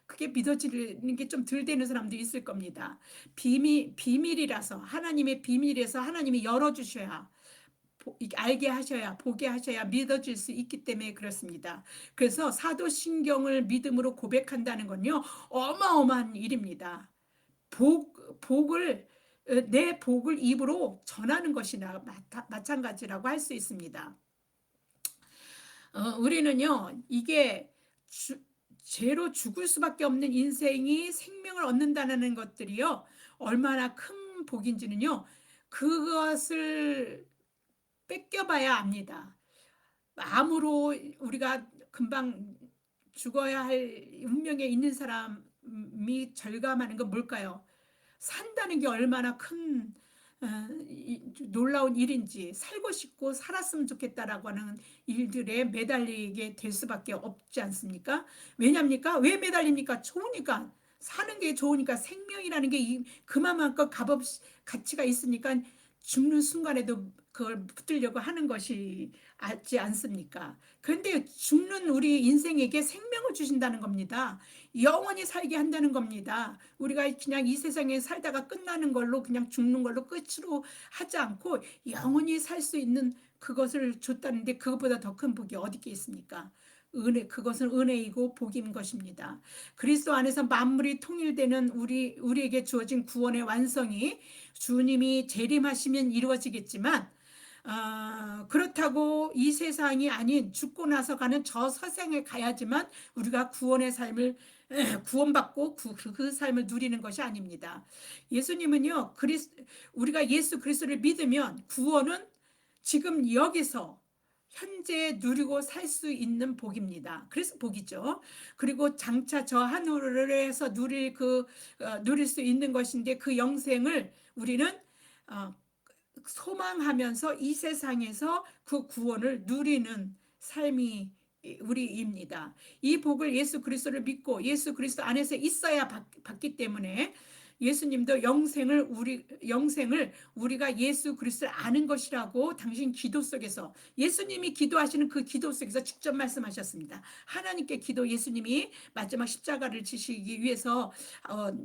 그게 믿어지는 게 좀 덜 되는 사람도 있을 겁니다. 비밀이라서, 하나님의 비밀에서 하나님이 열어주셔야, 알게 하셔야, 보게 하셔야 믿어질 수 있기 때문에 그렇습니다. 그래서 사도신경을 믿음으로 고백한다는 건요, 어마어마한 일입니다. 내 복을 입으로 전하는 것이나 마찬가지라고 할 수 있습니다. 우리는요, 이게 죄로 죽을 수밖에 없는 인생이 생명을 얻는다는 것들이요, 얼마나 큰 복인지는요, 그것을 뺏겨봐야 압니다. 암으로 우리가 금방 죽어야 할 운명에 있는 사람이 절감하는 건 뭘까요? 산다는 게 얼마나 큰 놀라운 일인지, 살고 싶고 살았으면 좋겠다라고 하는 일들에 매달리게 될 수밖에 없지 않습니까? 왜냐입니까? 왜 매달립니까? 좋으니까. 사는 게 좋으니까. 생명이라는 게 그만큼 값없 가치가 있으니까 죽는 순간에도 그걸 붙들려고 하는 것이 알지 않습니까? 그런데 죽는 우리 인생에게 생명을 주신다는 겁니다. 영원히 살게 한다는 겁니다. 우리가 그냥 이 세상에 살다가 끝나는 걸로, 그냥 죽는 걸로 끝으로 하지 않고 영원히 살 수 있는 그것을 줬다는데, 그것보다 더 큰 복이 어디 있겠습니까? 그것은 은혜이고 복인 것입니다. 그리스도 안에서 만물이 통일되는 우리에게 주어진 구원의 완성이 주님이 재림하시면 이루어지겠지만, 그렇다고 이 세상이 아닌 죽고 나서 가는 저 세상에 가야지만 우리가 구원의 삶을 구원받고 그 삶을 누리는 것이 아닙니다. 예수님은요, 우리가 예수 그리스도를 믿으면 구원은 지금 여기서 현재 누리고 살 수 있는 복입니다. 그래서 복이죠. 그리고 장차 저 하늘에서 누릴 수 있는 것인데, 그 영생을 우리는 어, 소망하면서 이 세상에서 그 구원을 누리는 삶이 우리입니다. 이 복을 예수 그리스도를 믿고 예수 그리스도 안에서 있어야 받기 때문에, 예수님도 영생을 우리가 예수 그리스도를 아는 것이라고 당신 기도 속에서, 예수님이 기도하시는 그 기도 속에서 직접 말씀하셨습니다. 하나님께 예수님이 마지막 십자가를 지시기 위해서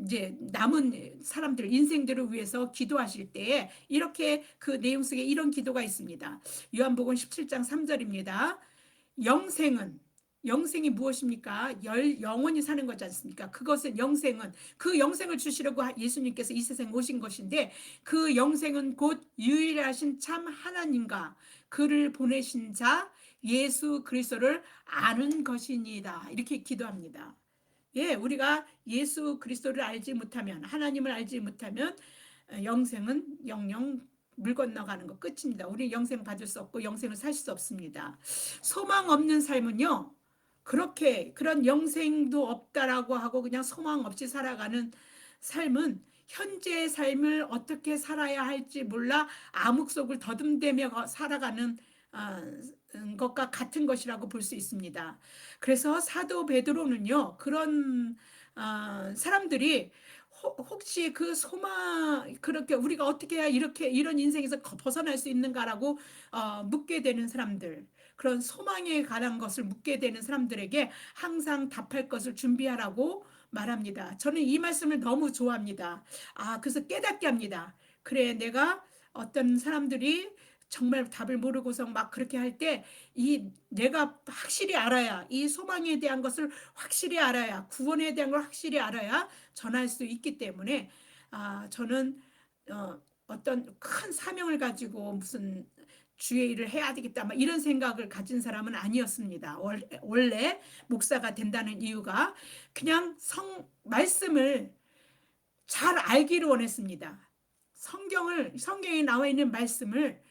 이제 남은 사람들 인생들을 위해서 기도하실 때에 이렇게 그 내용 속에 이런 기도가 있습니다. 요한복음 17장 3절입니다. 영생이 무엇입니까? 영원히 사는 거지 않습니까? 영생은, 그 영생을 주시려고 예수님께서 이 세상에 오신 것인데, 그 영생은 곧 유일하신 참 하나님과 그를 보내신 자 예수 그리스도를 아는 것이니이다. 이렇게 기도합니다. 예, 우리가 예수 그리스도를 알지 못하면, 하나님을 알지 못하면 영생은 영영 물 건너가는 것 끝입니다. 우리 영생 받을 수 없고 영생을 살 수 없습니다. 소망 없는 삶은요, 그런 영생도 없다라고 하고 그냥 소망 없이 살아가는 삶은 현재의 삶을 어떻게 살아야 할지 몰라 암흑 속을 더듬대며 살아가는 것과 같은 것이라고 볼 수 있습니다. 그래서 사도 베드로는요, 그런 사람들이 혹시 그 소망, 그렇게 우리가 어떻게 해야 이런 인생에서 벗어날 수 있는가라고 묻게 되는 사람들, 그런 소망에 관한 것을 묻게 되는 사람들에게 항상 답할 것을 준비하라고 말합니다. 저는 이 말씀을 너무 좋아합니다. 그래서 깨닫게 합니다. 그래, 내가 어떤 사람들이 정말 답을 모르고서 막 그렇게 할 때, 내가 확실히 알아야, 이 소망에 대한 것을 확실히 알아야, 구원에 대한 걸 확실히 알아야 전할 수 있기 때문에, 저는 어떤 큰 사명을 가지고 무슨 주의 일을 해야 되겠다, 막 이런 생각을 가진 사람은 아니었습니다. 원래 목사가 된다는 이유가 그냥 말씀을 잘 알기를 원했습니다. 성경에 나와 있는 말씀을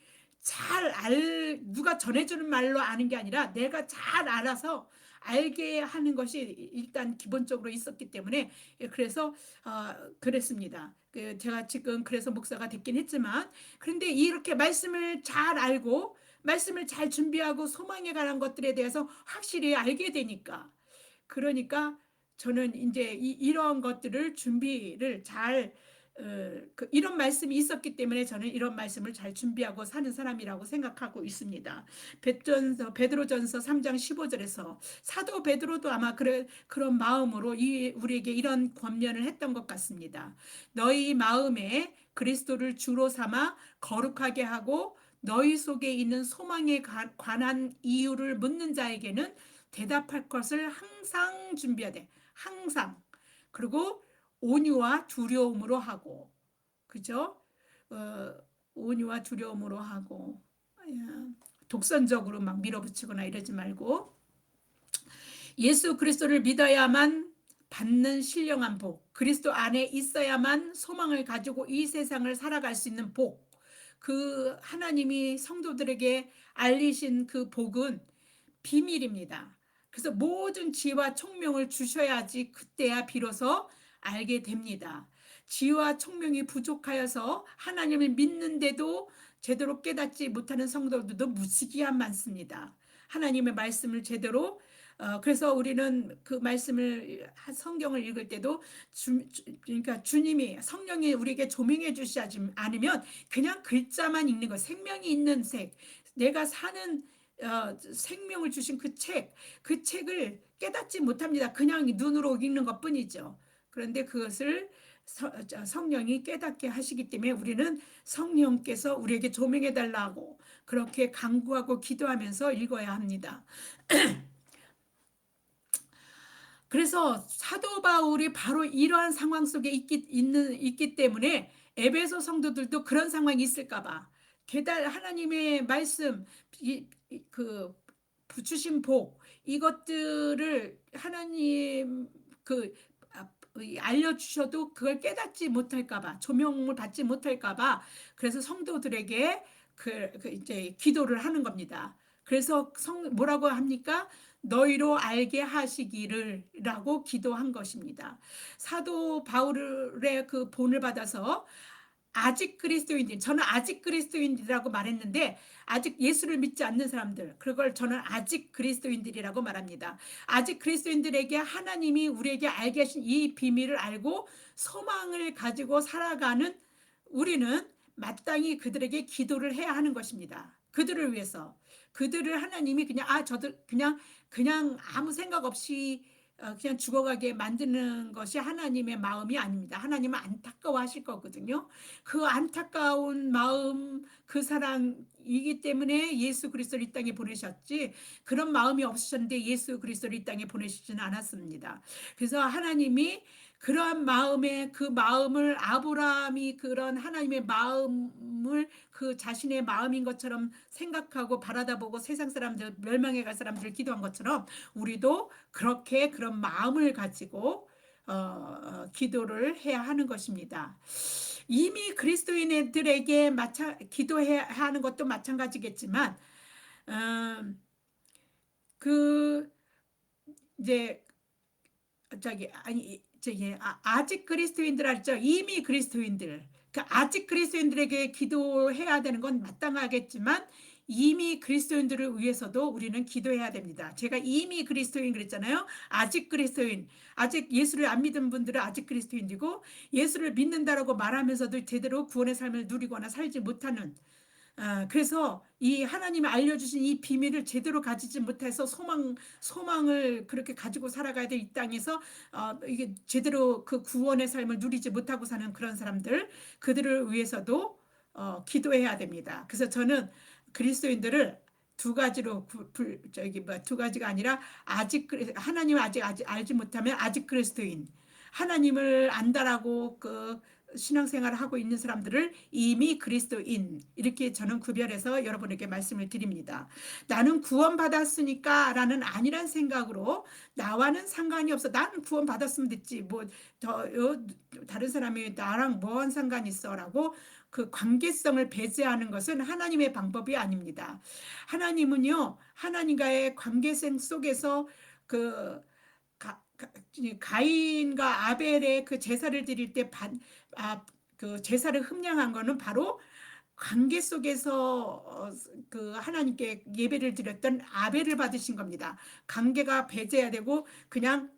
누가 전해주는 말로 아는 게 아니라 내가 잘 알아서 알게 하는 것이 일단 기본적으로 있었기 때문에, 그래서 그랬습니다. 제가 지금 그래서 목사가 됐긴 했지만, 그런데 이렇게 말씀을 잘 알고 말씀을 잘 준비하고 소망에 관한 것들에 대해서 확실히 알게 되니까, 그러니까 저는 이제 이런 것들을 준비를 잘 이런 말씀이 있었기 때문에 저는 이런 말씀을 잘 준비하고 사는 사람이라고 생각하고 있습니다. 베드로전서 3장 15절에서 사도 베드로도 아마 그런 마음으로 우리에게 이런 권면을 했던 것 같습니다. 너희 마음에 그리스도를 주로 삼아 거룩하게 하고 너희 속에 있는 소망에 관한 이유를 묻는 자에게는 대답할 것을 항상 준비해야 돼. 항상. 그리고 온유와 두려움으로 하고, 그죠? 어, 온유와 두려움으로 하고, 독선적으로 막 밀어붙이거나 이러지 말고, 예수 그리스도를 믿어야만 받는 신령한 복, 그리스도 안에 있어야만 소망을 가지고 이 세상을 살아갈 수 있는 복, 그 하나님이 성도들에게 알리신 그 복은 비밀입니다. 그래서 모든 지혜와 총명을 주셔야지 그때야 비로소 알게 됩니다. 지혜와 총명이 부족하여서 하나님을 믿는데도 제대로 깨닫지 못하는 성도들도 무지개한 많습니다. 하나님의 말씀을 제대로 그래서 우리는 그 말씀을 성경을 읽을 때도 그러니까 주님이 성령이 우리에게 조명해 주시지 않으면 그냥 글자만 읽는 거 생명이 있는 책 내가 사는 생명을 주신 그 책을 깨닫지 못합니다. 그냥 눈으로 읽는 것뿐이죠. 그런데 그것을 성령이 깨닫게 하시기 때문에 우리는 성령께서 우리에게 조명해 달라고 그렇게 간구하고 기도하면서 읽어야 합니다. 그래서 사도 바울이 바로 이러한 상황 속에 있기 때문에 에베소 성도들도 그런 상황이 있을까봐 하나님의 말씀 그 주신 복 이것들을 하나님 알려주셔도 그걸 깨닫지 못할까봐 조명을 받지 못할까봐 그래서 성도들에게 이제 기도를 하는 겁니다. 그래서 뭐라고 합니까? 너희로 알게 하시기를 라고 기도한 것입니다. 사도 바울의 그 본을 받아서 아직 그리스도인들, 저는 아직 그리스도인이라고 말했는데 아직 예수를 믿지 않는 사람들, 그걸 저는 아직 그리스도인들이라고 말합니다. 아직 그리스도인들에게 하나님이 우리에게 알게 하신 이 비밀을 알고 소망을 가지고 살아가는 우리는 마땅히 그들에게 기도를 해야 하는 것입니다. 그들을 위해서. 그들을 하나님이 저들 그냥 아무 생각 없이 그냥 죽어가게 만드는 것이 하나님의 마음이 아닙니다. 하나님은 안타까워하실 거거든요. 그 안타까운 마음, 그 사랑이기 때문에 예수 그리스도를 이 땅에 보내셨지 그런 마음이 없으셨는데 예수 그리스도를 이 땅에 보내시지는 않았습니다. 그래서 하나님이 그러한 그 마음을 아브라함이 그런 하나님의 마음을 그 자신의 마음인 것처럼 생각하고 바라다보고 세상 사람들 멸망해 갈 사람들을 기도한 것처럼 우리도 그렇게 그런 마음을 가지고 기도를 해야 하는 것입니다. 이미 그리스도인들에게 기도해야 하는 것도 마찬가지겠지만 그 이제 아직 그리스도인들 알죠? 이미 그리스도인들. 아직 그리스도인들에게 기도해야 되는 건 마땅하겠지만 이미 그리스도인들을 위해서도 우리는 기도해야 됩니다. 제가 이미 그리스도인 그랬잖아요. 아직 그리스도인. 아직 예수를 안 믿은 분들은 아직 그리스도인이고 예수를 믿는다라고 말하면서도 제대로 구원의 삶을 누리거나 살지 못하는 그래서 이 하나님이 알려주신 이 비밀을 제대로 가지지 못해서 소망을 그렇게 가지고 살아가야 될 이 땅에서 이게 제대로 그 구원의 삶을 누리지 못하고 사는 그런 사람들 그들을 위해서도 기도해야 됩니다. 그래서 저는 그리스도인들을 두 가지로 두 가지가 아니라 하나님을 아직 알지 못하면 아직 그리스도인 하나님을 안다라고 신앙생활을 하고 있는 사람들을 이미 그리스도인 이렇게 저는 구별해서 여러분에게 말씀을 드립니다. 나는 구원받았으니까 라는 아니란 생각으로 나와는 상관이 없어. 나는 구원받았으면 됐지. 다른 사람이 나랑 뭐한 상관이 있어 라고 그 관계성을 배제하는 것은 하나님의 방법이 아닙니다. 하나님은요. 하나님과의 관계성 속에서 그 가인과 아벨의 그 제사를 드릴 때 그 제사를 흠량한 거는 바로 관계 속에서 그 하나님께 예배를 드렸던 아벨을 받으신 겁니다. 관계가 배제해야 되고 그냥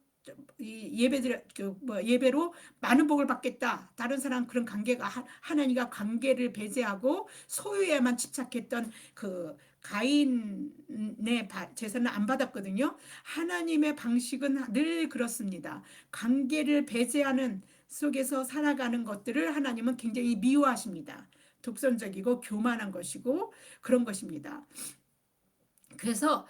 예배로 많은 복을 받겠다. 다른 사람 그런 관계가 하나님과 관계를 배제하고 소유에만 집착했던 그 가인의 제사는 안 받았거든요. 하나님의 방식은 늘 그렇습니다. 관계를 배제하는 속에서 살아가는 것들을 하나님은 굉장히 미워하십니다. 독선적이고 교만한 것이고 그런 것입니다. 그래서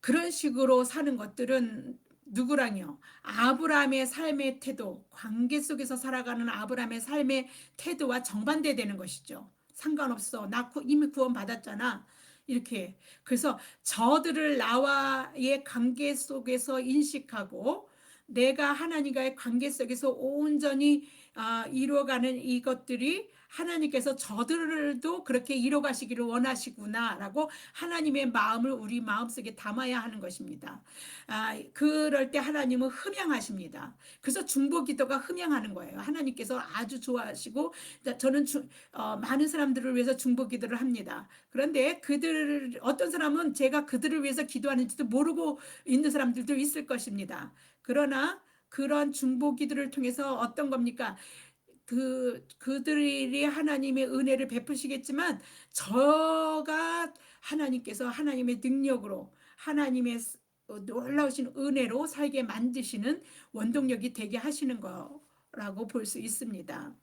그런 식으로 사는 것들은 누구랑요? 아브라함의 삶의 태도, 관계 속에서 살아가는 아브라함의 삶의 태도와 정반대되는 것이죠. 상관없어. 나 이미 구원 받았잖아. 이렇게. 그래서 저들을 나와의 관계 속에서 인식하고 내가 하나님과의 관계 속에서 온전히 이루어가는 이것들이 하나님께서 저들도 그렇게 이루어가시기를 원하시구나라고 하나님의 마음을 우리 마음속에 담아야 하는 것입니다. 그럴 때 하나님은 흠양하십니다. 그래서 중보기도가 흠양하는 거예요. 하나님께서 아주 좋아하시고, 저는 많은 사람들을 위해서 중보기도를 합니다. 그런데 어떤 사람은 제가 그들을 위해서 기도하는지도 모르고 있는 사람들도 있을 것입니다. 그러나 그런 중보기도를 통해서 어떤 겁니까? 그들이 하나님의 은혜를 베푸시겠지만, 하나님께서 하나님의 능력으로, 하나님의 놀라우신 은혜로 살게 만드시는 원동력이 되게 하시는 거라고 볼 수 있습니다.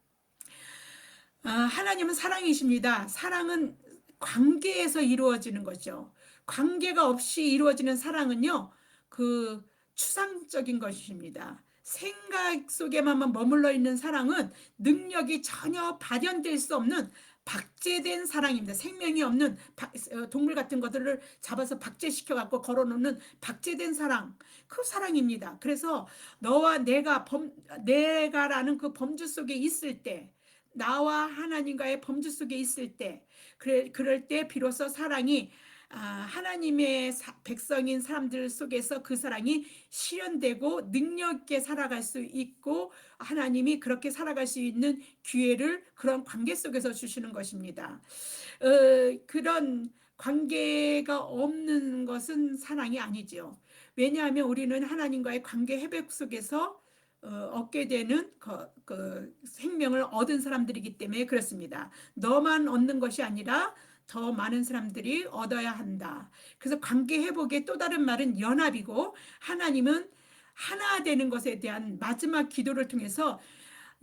하나님은 사랑이십니다. 사랑은 관계에서 이루어지는 거죠. 관계가 없이 이루어지는 사랑은요, 추상적인 것입니다. 생각 속에만 머물러 있는 사랑은 능력이 전혀 발현될 수 없는 박제된 사랑입니다. 생명이 없는 동물 같은 것들을 잡아서 박제시켜 갖고 걸어놓는 박제된 사랑, 그 사랑입니다. 그래서 너와 내가라는 그 범주 속에 있을 때, 나와 하나님과의 범주 속에 있을 때, 그럴 때 비로소 사랑이 하나님의 백성인 사람들 속에서 그 사랑이 실현되고 능력 있게 살아갈 수 있고, 하나님이 그렇게 살아갈 수 있는 기회를 그런 관계 속에서 주시는 것입니다. 그런 관계가 없는 것은 사랑이 아니죠. 왜냐하면 우리는 하나님과의 관계 회복 속에서 얻게 되는 생명을 얻은 사람들이기 때문에 그렇습니다. 너만 얻는 것이 아니라 더 많은 사람들이 얻어야 한다. 그래서 관계 회복의 또 다른 말은 연합이고, 하나님은 하나 되는 것에 대한 마지막 기도를 통해서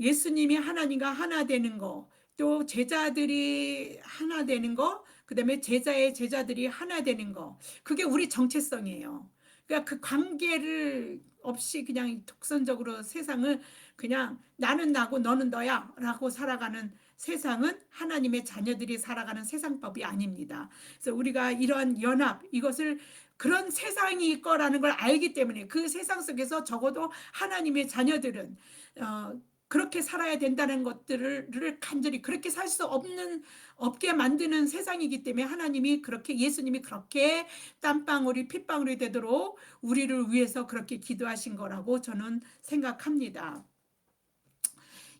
예수님이 하나님과 하나 되는 거, 또 제자들이 하나 되는 거, 그다음에 제자의 제자들이 하나 되는 거, 그게 우리 정체성이에요. 그러니까 그 관계를 없이 그냥 독선적으로 세상을 그냥 나는 나고 너는 너야 라고 살아가는 세상은 하나님의 자녀들이 살아가는 세상법이 아닙니다. 그래서 우리가 이런 연합, 이것을 그런 세상이 있거라는 걸 알기 때문에, 그 세상 속에서 적어도 하나님의 자녀들은 그렇게 살아야 된다는 것들을 간절히, 그렇게 살 수 없게 만드는 세상이기 때문에 예수님이 그렇게 땀방울이 핏방울이 되도록 우리를 위해서 그렇게 기도하신 거라고 저는 생각합니다.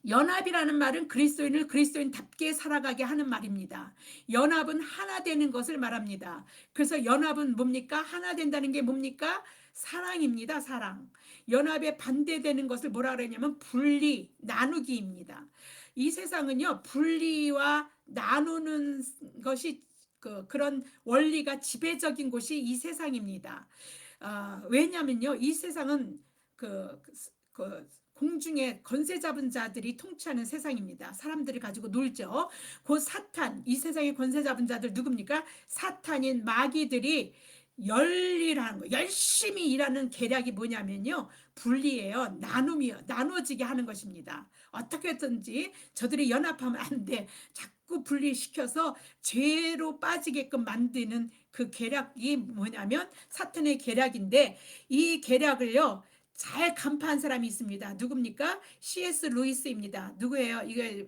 연합이라는 말은 그리스도인을 그리스도인답게 살아가게 하는 말입니다. 연합은 하나 되는 것을 말합니다. 그래서 연합은 뭡니까? 하나 된다는 게 뭡니까? 사랑입니다. 사랑. 연합에 반대되는 것을 뭐라 그러냐면 분리, 나누기입니다. 이 세상은요, 분리와 나누는 것이, 그런 원리가 지배적인 곳이 이 세상입니다. 왜냐면요, 이 세상은 공중에 권세 잡은 자들이 통치하는 세상입니다. 사람들을 가지고 놀죠. 곧 사탄, 이 세상의 권세 잡은 자들 누굽니까? 사탄인 마귀들이 열일하는 거, 열심히 일하는 계략이 뭐냐면요, 분리예요. 나눔이요. 나눠지게 하는 것입니다. 어떻게든지 저들이 연합하면 안 돼. 자꾸 분리시켜서 죄로 빠지게끔 만드는 그 계략이 뭐냐면 사탄의 계략인데, 이 계략을요, 잘 간파한 사람이 있습니다. 누굽니까? C.S. 루이스입니다. 누구예요? 이게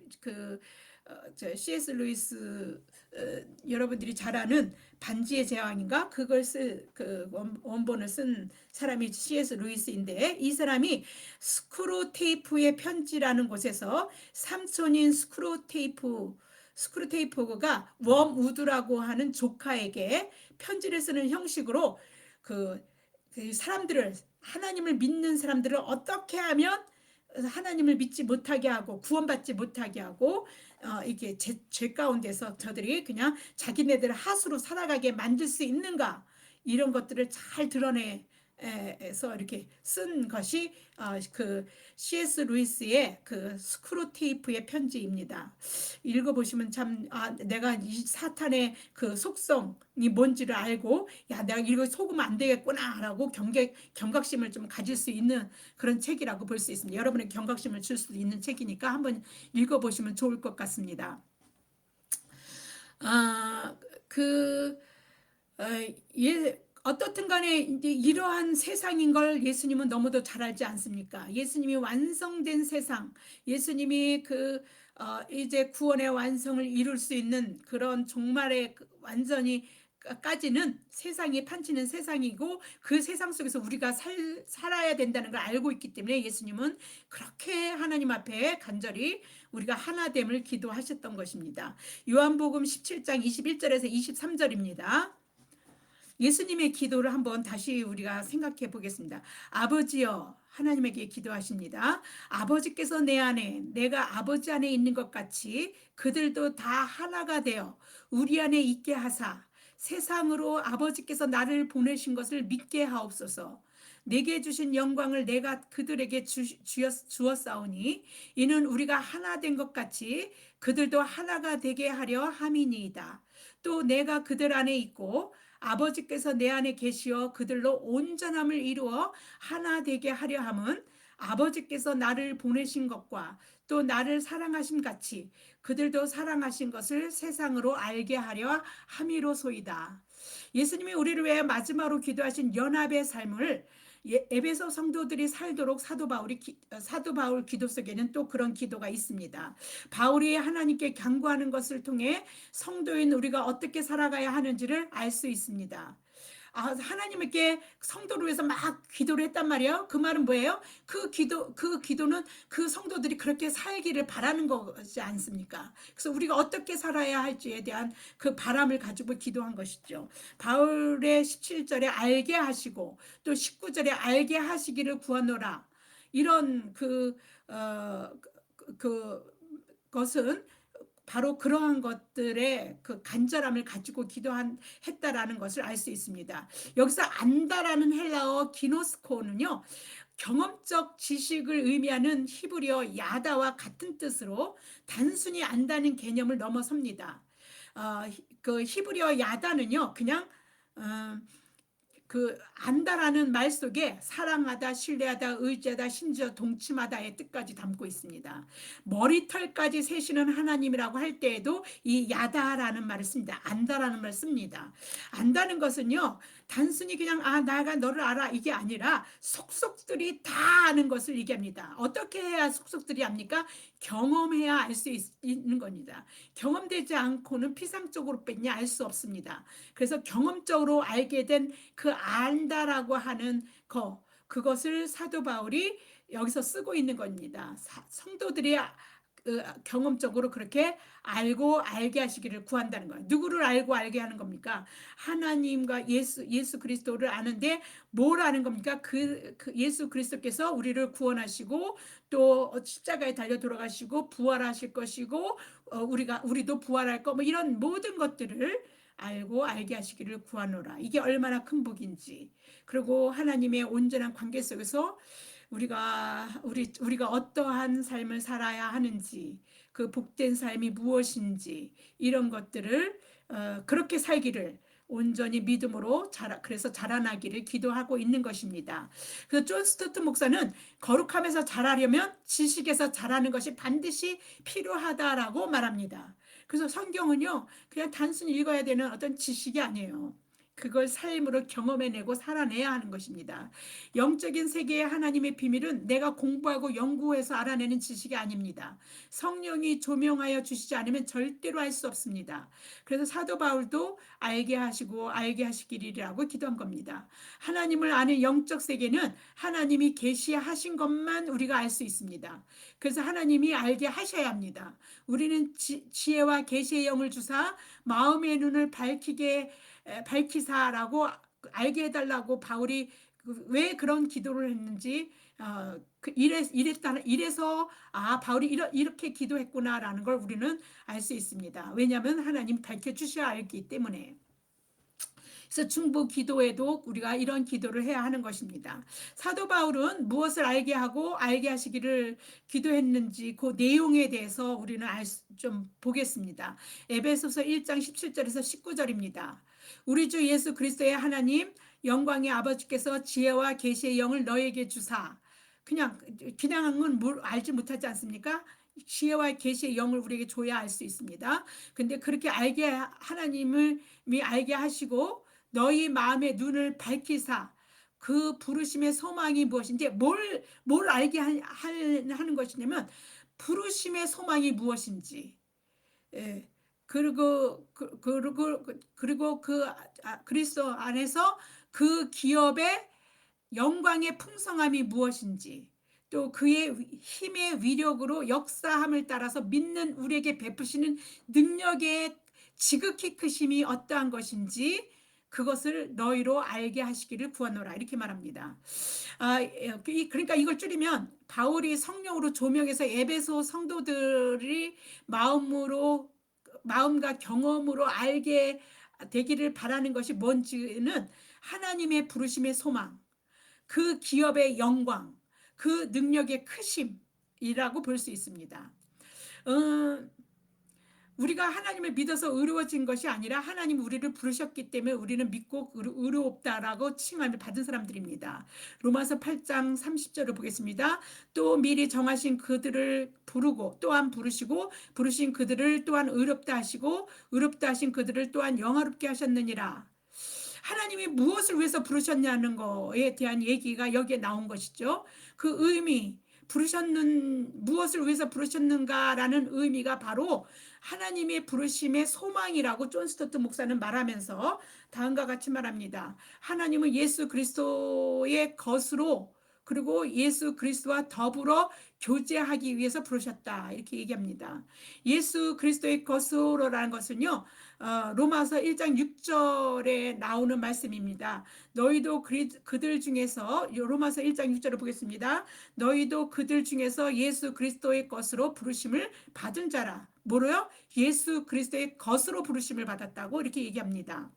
C.S. 루이스, 여러분들이 잘 아는 반지의 제왕인가? 원본을 쓴 사람이 C.S. 루이스인데, 이 사람이 스크루테이프의 편지라는 곳에서 삼촌인 스크루테이프가 웜우드라고 하는 조카에게 편지를 쓰는 형식으로 그 사람들을, 하나님을 믿는 사람들을 어떻게 하면 하나님을 믿지 못하게 하고 구원받지 못하게 하고, 이게 죄 가운데서 저들이 그냥 자기네들 하수로 살아가게 만들 수 있는가, 이런 것들을 잘 드러내서 이렇게 쓴 것이 C.S. 루이스의 스크루테이프의 편지입니다. 읽어보시면 참, 내가 이 사탄의 그 속성이 뭔지를 알고, 야, 내가 이거 속으면 안 되겠구나라고 경각심을 좀 가질 수 있는 그런 책이라고 볼 수 있습니다. 여러분의 경각심을 줄 수 있는 책이니까 한번 읽어보시면 좋을 것 같습니다. 그 예, 어떻든 간에 이제 이러한 세상인 걸 예수님은 너무도 잘 알지 않습니까? 예수님이 완성된 세상, 예수님이 이제 구원의 완성을 이룰 수 있는 그런 종말의 완전히 까지는 세상이 판치는 세상이고, 그 세상 속에서 우리가 살아야 된다는 걸 알고 있기 때문에 예수님은 그렇게 하나님 앞에 간절히 우리가 하나됨을 기도하셨던 것입니다. 요한복음 17장 21절에서 23절입니다. 예수님의 기도를 한번 다시 우리가 생각해 보겠습니다. 아버지여, 하나님에게 기도하십니다. 아버지께서 내 안에, 내가 아버지 안에 있는 것 같이 그들도 다 하나가 되어 우리 안에 있게 하사 세상으로 아버지께서 나를 보내신 것을 믿게 하옵소서. 내게 주신 영광을 내가 그들에게 주었사오니 이는 우리가 하나 된 것 같이 그들도 하나가 되게 하려 함이니이다. 또 내가 그들 안에 있고 아버지께서 내 안에 계시어 그들로 온전함을 이루어 하나 되게 하려 함은 아버지께서 나를 보내신 것과 또 나를 사랑하심 같이 그들도 사랑하신 것을 세상으로 알게 하려 함이로소이다. 예수님이 우리를 위해 마지막으로 기도하신 연합의 삶을 에베소 성도들이 살도록 사도 바울 기도 속에는 또 그런 기도가 있습니다. 바울이 하나님께 간구하는 것을 통해 성도인 우리가 어떻게 살아가야 하는지를 알 수 있습니다. 하나님께 성도를 위해서 막 기도를 했단 말이에요. 그 말은 뭐예요? 그 기도는 그 성도들이 그렇게 살기를 바라는 것이 않습니까? 그래서 우리가 어떻게 살아야 할지에 대한 그 바람을 가지고 기도한 것이죠. 바울의 17절에 알게 하시고 또 19절에 알게 하시기를 구하노라. 이런 것은 바로 그러한 것들의 그 간절함을 가지고 했다라는 것을 알 수 있습니다. 여기서 안다라는 헬라어 기노스코는요, 경험적 지식을 의미하는 히브리어 야다와 같은 뜻으로 단순히 안다는 개념을 넘어섭니다. 그 히브리어 야다는요, 그냥 안다라는 말 속에 사랑하다, 신뢰하다, 의지하다, 심지어 동침하다의 뜻까지 담고 있습니다. 머리털까지 세시는 하나님이라고 할 때에도 이 야다라는 말을 씁니다. 안다라는 말을 씁니다. 안다는 것은요, 단순히 그냥 내가 너를 알아 이게 아니라 속속들이 다 아는 것을 얘기합니다. 어떻게 해야 속속들이 압니까? 경험해야 알 수 있는 겁니다. 경험되지 않고는 피상적으로 뺐냐 알 수 없습니다. 그래서 경험적으로 알게 된 그 안다라고 하는 그것을 사도 바울이 여기서 쓰고 있는 겁니다. 성도들이 경험적으로 그렇게 알고 알게 하시기를 구한다는 거예요. 누구를 알고 알게 하는 겁니까? 하나님과 예수 그리스도를 아는데 뭘 아는 겁니까? 그 예수 그리스도께서 우리를 구원하시고 또 십자가에 달려 돌아가시고 부활하실 것이고 우리도 부활할 거, 뭐 이런 모든 것들을 알고 알게 하시기를 구하노라. 이게 얼마나 큰 복인지. 그리고 하나님의 온전한 관계 속에서 우리가 어떠한 삶을 살아야 하는지, 그 복된 삶이 무엇인지, 이런 것들을 그렇게 살기를 온전히 믿음으로 그래서 자라나기를 기도하고 있는 것입니다. 그래서 존 스토트 목사는 거룩함에서 자라려면 지식에서 자라는 것이 반드시 필요하다라고 말합니다. 그래서 성경은요, 그냥 단순히 읽어야 되는 어떤 지식이 아니에요. 그걸 삶으로 경험해내고 살아내야 하는 것입니다. 영적인 세계의 하나님의 비밀은 내가 공부하고 연구해서 알아내는 지식이 아닙니다. 성령이 조명하여 주시지 않으면 절대로 알 수 없습니다. 그래서 사도 바울도 알게 하시고 알게 하시기리라고 기도한 겁니다. 하나님을 아는 영적 세계는 하나님이 계시하신 것만 우리가 알 수 있습니다. 그래서 하나님이 알게 하셔야 합니다. 우리는 지혜와 계시의 영을 주사 마음의 눈을 밝히사라고 알게 해달라고 바울이 왜 그런 기도를 했는지 이래서 바울이 이렇게 기도했구나라는 걸 우리는 알 수 있습니다. 왜냐하면 하나님 밝혀주셔야 알기 때문에. 그래서 중보 기도에도 우리가 이런 기도를 해야 하는 것입니다. 사도 바울은 무엇을 알게 하고 알게 하시기를 기도했는지 그 내용에 대해서 우리는 좀 보겠습니다. 에베소서 1장 17절에서 19절입니다. 우리 주 예수 그리스도의 하나님 영광의 아버지께서 지혜와 계시의 영을 너에게 주사. 그냥은 알지 못하지 않습니까? 지혜와 계시의 영을 우리에게 줘야 알 수 있습니다. 근데 그렇게 하나님을 알게 하시고 너희 마음의 눈을 밝히사 그 부르심의 소망이 무엇인지 뭘 알게 하는 것이냐면 부르심의 소망이 무엇인지. 예. 그리고 그리스도 안에서 그 기업의 영광의 풍성함이 무엇인지, 또 그의 힘의 위력으로 역사함을 따라서 믿는 우리에게 베푸시는 능력의 지극히 크심이 어떠한 것인지 그것을 너희로 알게 하시기를 구하노라, 이렇게 말합니다. 그러니까 이걸 줄이면 바울이 성령으로 조명해서 에베소 성도들이 마음과 경험으로 알게 되기를 바라는 것이 뭔지는 하나님의 부르심의 소망, 그 기업의 영광, 그 능력의 크심이라고 볼 수 있습니다. 어, 우리가 하나님을 믿어서 의로워진 것이 아니라 하나님 우리를 부르셨기 때문에 우리는 믿고 의롭다라고 칭함을 받은 사람들입니다. 로마서 8장 30절을 보겠습니다. 또 미리 정하신 그들을 부르고 또한 부르시고 부르신 그들을 또한 의롭다 하시고 의롭다 하신 그들을 또한 영화롭게 하셨느니라. 하나님이 무엇을 위해서 부르셨냐는 거에 대한 얘기가 여기에 나온 것이죠. 그 의미, 무엇을 위해서 부르셨는가라는 의미가 바로 하나님의 부르심의 소망이라고 존 스토트 목사는 말하면서 다음과 같이 말합니다. 하나님은 예수 그리스도의 것으로, 그리고 예수 그리스도와 더불어 교제하기 위해서 부르셨다, 이렇게 얘기합니다. 예수 그리스도의 것으로라는 것은요, 로마서 1장 6절에 나오는 말씀입니다. 너희도 그들 중에서, 로마서 1장 6절을 보겠습니다. 너희도 그들 중에서 예수 그리스도의 것으로 부르심을 받은 자라. 뭐로요? 예수 그리스도의 것으로 부르심을 받았다고 이렇게 얘기합니다.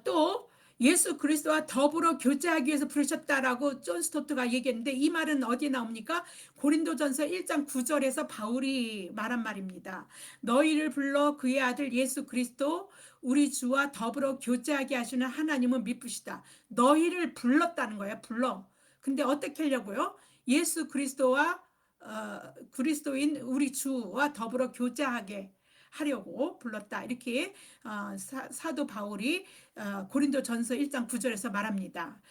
또 예수 그리스도와 더불어 교제하기 위해서 부르셨다라고 존 스토트가 얘기했는데, 이 말은 어디에 나옵니까? 고린도전서 1장 9절에서 바울이 말한 말입니다. 너희를 불러 그의 아들 예수 그리스도 우리 주와 더불어 교제하게 하시는 하나님은 미쁘시다. 너희를 불렀다는 거야, 불러. 근데 어떻게 하려고요? 예수 그리스도와 그리스도인 우리 주와 더불어 교제하게 하려고 불렀다, 이렇게 사도 바울이 고린도전서 1장 9절에서 말합니다.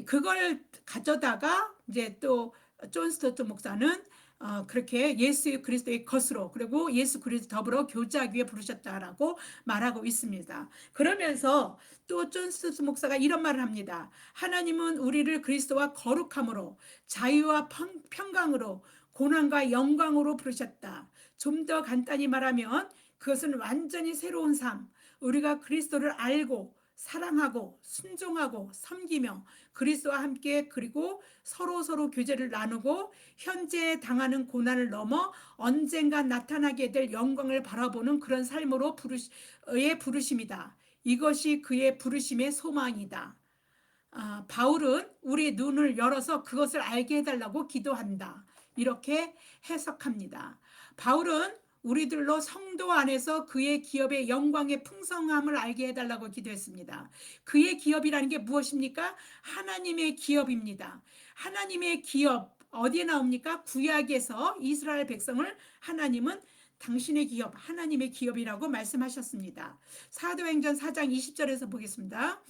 그걸 가져다가 이제 또 존 스토트 목사는 그렇게 예수 그리스도의 것으로, 그리고 예수 그리스도 더불어 교제하기 위해 부르셨다라고 말하고 있습니다. 그러면서 또 존 스토트 목사가 이런 말을 합니다. 하나님은 우리를 그리스도와 거룩함으로 자유와 평강으로 고난과 영광으로 부르셨다. 좀 더 간단히 말하면 그것은 완전히 새로운 삶, 우리가 그리스도를 알고 사랑하고 순종하고 섬기며 그리스도와 함께, 그리고 서로 교제를 나누고 현재 당하는 고난을 넘어 언젠가 나타나게 될 영광을 바라보는 그런 삶으로 부르심이다. 이것이 그의 부르심의 소망이다. 바울은 우리의 눈을 열어서 그것을 알게 해달라고 기도한다, 이렇게 해석합니다. 바울은 우리들로 성도 안에서 그의 기업의 영광의 풍성함을 알게 해달라고 기도했습니다. 그의 기업이라는 게 무엇입니까? 하나님의 기업입니다. 하나님의 기업 어디에 나옵니까? 구약에서 이스라엘 백성을 하나님은 당신의 기업, 하나님의 기업이라고 말씀하셨습니다. 사도행전 4장 20절에서 보겠습니다.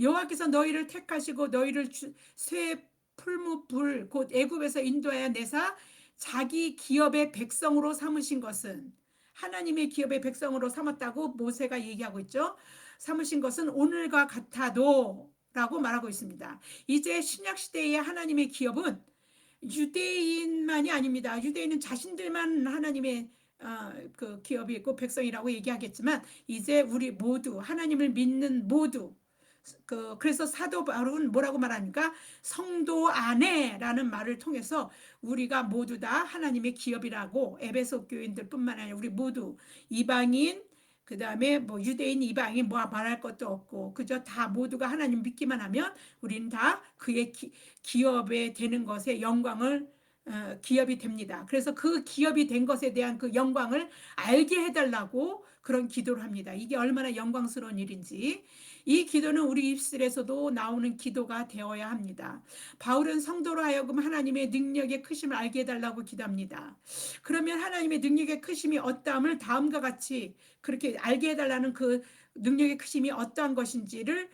여호와께서 너희를 택하시고 너희를 새 풀무불 곧 애굽에서 인도하여 내사 자기 기업의 백성으로 삼으신 것은, 하나님의 기업의 백성으로 삼았다고 모세가 얘기하고 있죠. 삼으신 것은 오늘과 같아도 라고 말하고 있습니다. 이제 신약시대의 하나님의 기업은 유대인만이 아닙니다. 유대인은 자신들만 하나님의 그 기업이 있고 백성이라고 얘기하겠지만, 이제 우리 모두, 하나님을 믿는 모두, 그래서 사도 바울은 뭐라고 말하니까 성도 안에라는 말을 통해서 우리가 모두 다 하나님의 기업이라고, 에베소 교인들 뿐만 아니라 우리 모두, 이방인, 그 다음에 뭐 유대인, 이방인 뭐 말할 것도 없고, 그저 다 모두가 하나님 믿기만 하면 우리는 다 그의 기업에 되는 것에 영광을 기업이 됩니다. 그래서 그 기업이 된 것에 대한 그 영광을 알게 해달라고 그런 기도를 합니다. 이게 얼마나 영광스러운 일인지. 이 기도는 우리 입술에서도 나오는 기도가 되어야 합니다. 바울은 성도로 하여금 하나님의 능력의 크심을 알게 해달라고 기도합니다. 그러면 하나님의 능력의 크심이 어떠함을 다음과 같이 그렇게 알게 해달라는 그 능력의 크심이 어떠한 것인지를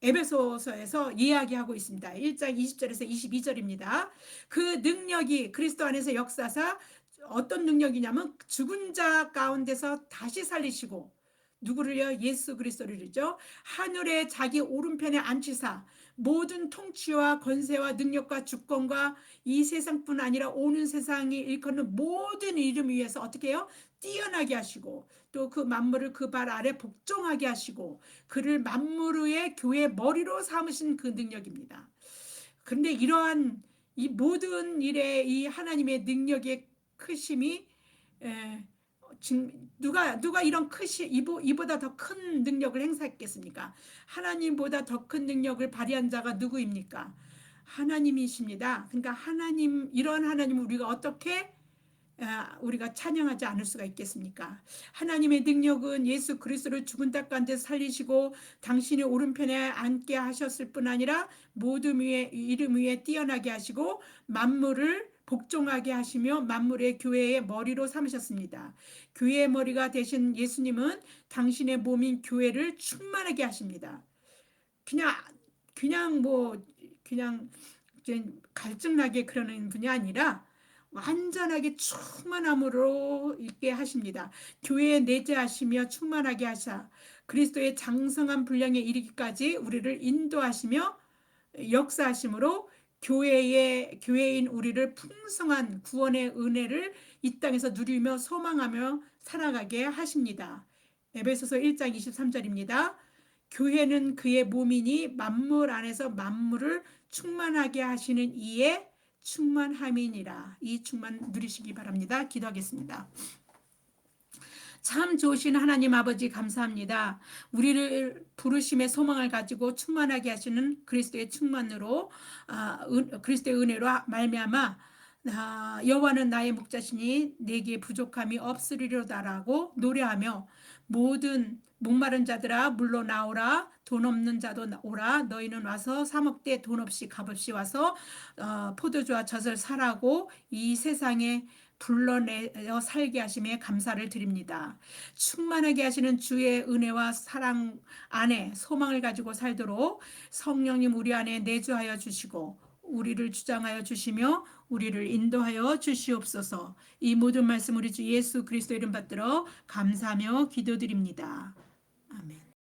에베소서에서 이야기하고 있습니다. 1장 20절에서 22절입니다. 그 능력이 그리스도 안에서 역사사 어떤 능력이냐면 죽은 자 가운데서 다시 살리시고 누구를요? 예수 그리스도를요. 하늘에 자기 오른편에 앉히사 모든 통치와 권세와 능력과 주권과 이 세상뿐 아니라 오는 세상이 일컫는 모든 이름 위에서 어떻게 해요? 뛰어나게 하시고 또 그 만물을 그 발 아래 복종하게 하시고 그를 만물 위의 교회 머리로 삼으신 그 능력입니다. 그런데 이러한 이 모든 일에 이 하나님의 능력의 크심이 누가 이런 이보다 더 큰 능력을 행사했겠습니까? 하나님보다 더 큰 능력을 발휘한 자가 누구입니까? 하나님이십니다. 그러니까 이런 하나님을 우리가 어떻게 우리가 찬양하지 않을 수가 있겠습니까? 하나님의 능력은 예수 그리스도를 죽은 자 가운데 살리시고 당신의 오른편에 앉게 하셨을 뿐 아니라 모든 이름 위에 뛰어나게 하시고 만물을 복종하게 하시며 만물의 교회의 머리로 삼으셨습니다. 교회의 머리가 되신 예수님은 당신의 몸인 교회를 충만하게 하십니다. 그냥 그냥 뭐 그냥 갈증나게 그러는 분이 아니라 완전하게 충만함으로 있게 하십니다. 교회에 내재하시며 충만하게 하사 그리스도의 장성한 분량에 이르기까지 우리를 인도하시며 역사하심으로 교회인 우리를 풍성한 구원의 은혜를 이 땅에서 누리며 소망하며 살아가게 하십니다. 에베소서 1장 23절입니다. 교회는 그의 몸이니 만물 안에서 만물을 충만하게 하시는 이의 충만함이니라. 이 충만 누리시기 바랍니다. 기도하겠습니다. 참 좋으신 하나님 아버지 감사합니다. 우리를 부르심의 소망을 가지고 충만하게 하시는 그리스도의 충만으로 그리스도의 은혜로 말미암아 여호와는 나의 목자시니 내게 부족함이 없으리로다라고 노래하며 모든 목마른 자들아 물러나오라 돈 없는 자도 오라 너희는 와서 사 먹되 돈 없이 값없이 와서 포도주와 젖을 사라고 이 세상에 불러내어 살게 하심에 감사를 드립니다. 충만하게 하시는 주의 은혜와 사랑 안에 소망을 가지고 살도록 성령님 우리 안에 내주하여 주시고 우리를 주장하여 주시며 우리를 인도하여 주시옵소서. 이 모든 말씀 우리 주 예수 그리스도 이름 받들어 감사하며 기도드립니다. 아멘.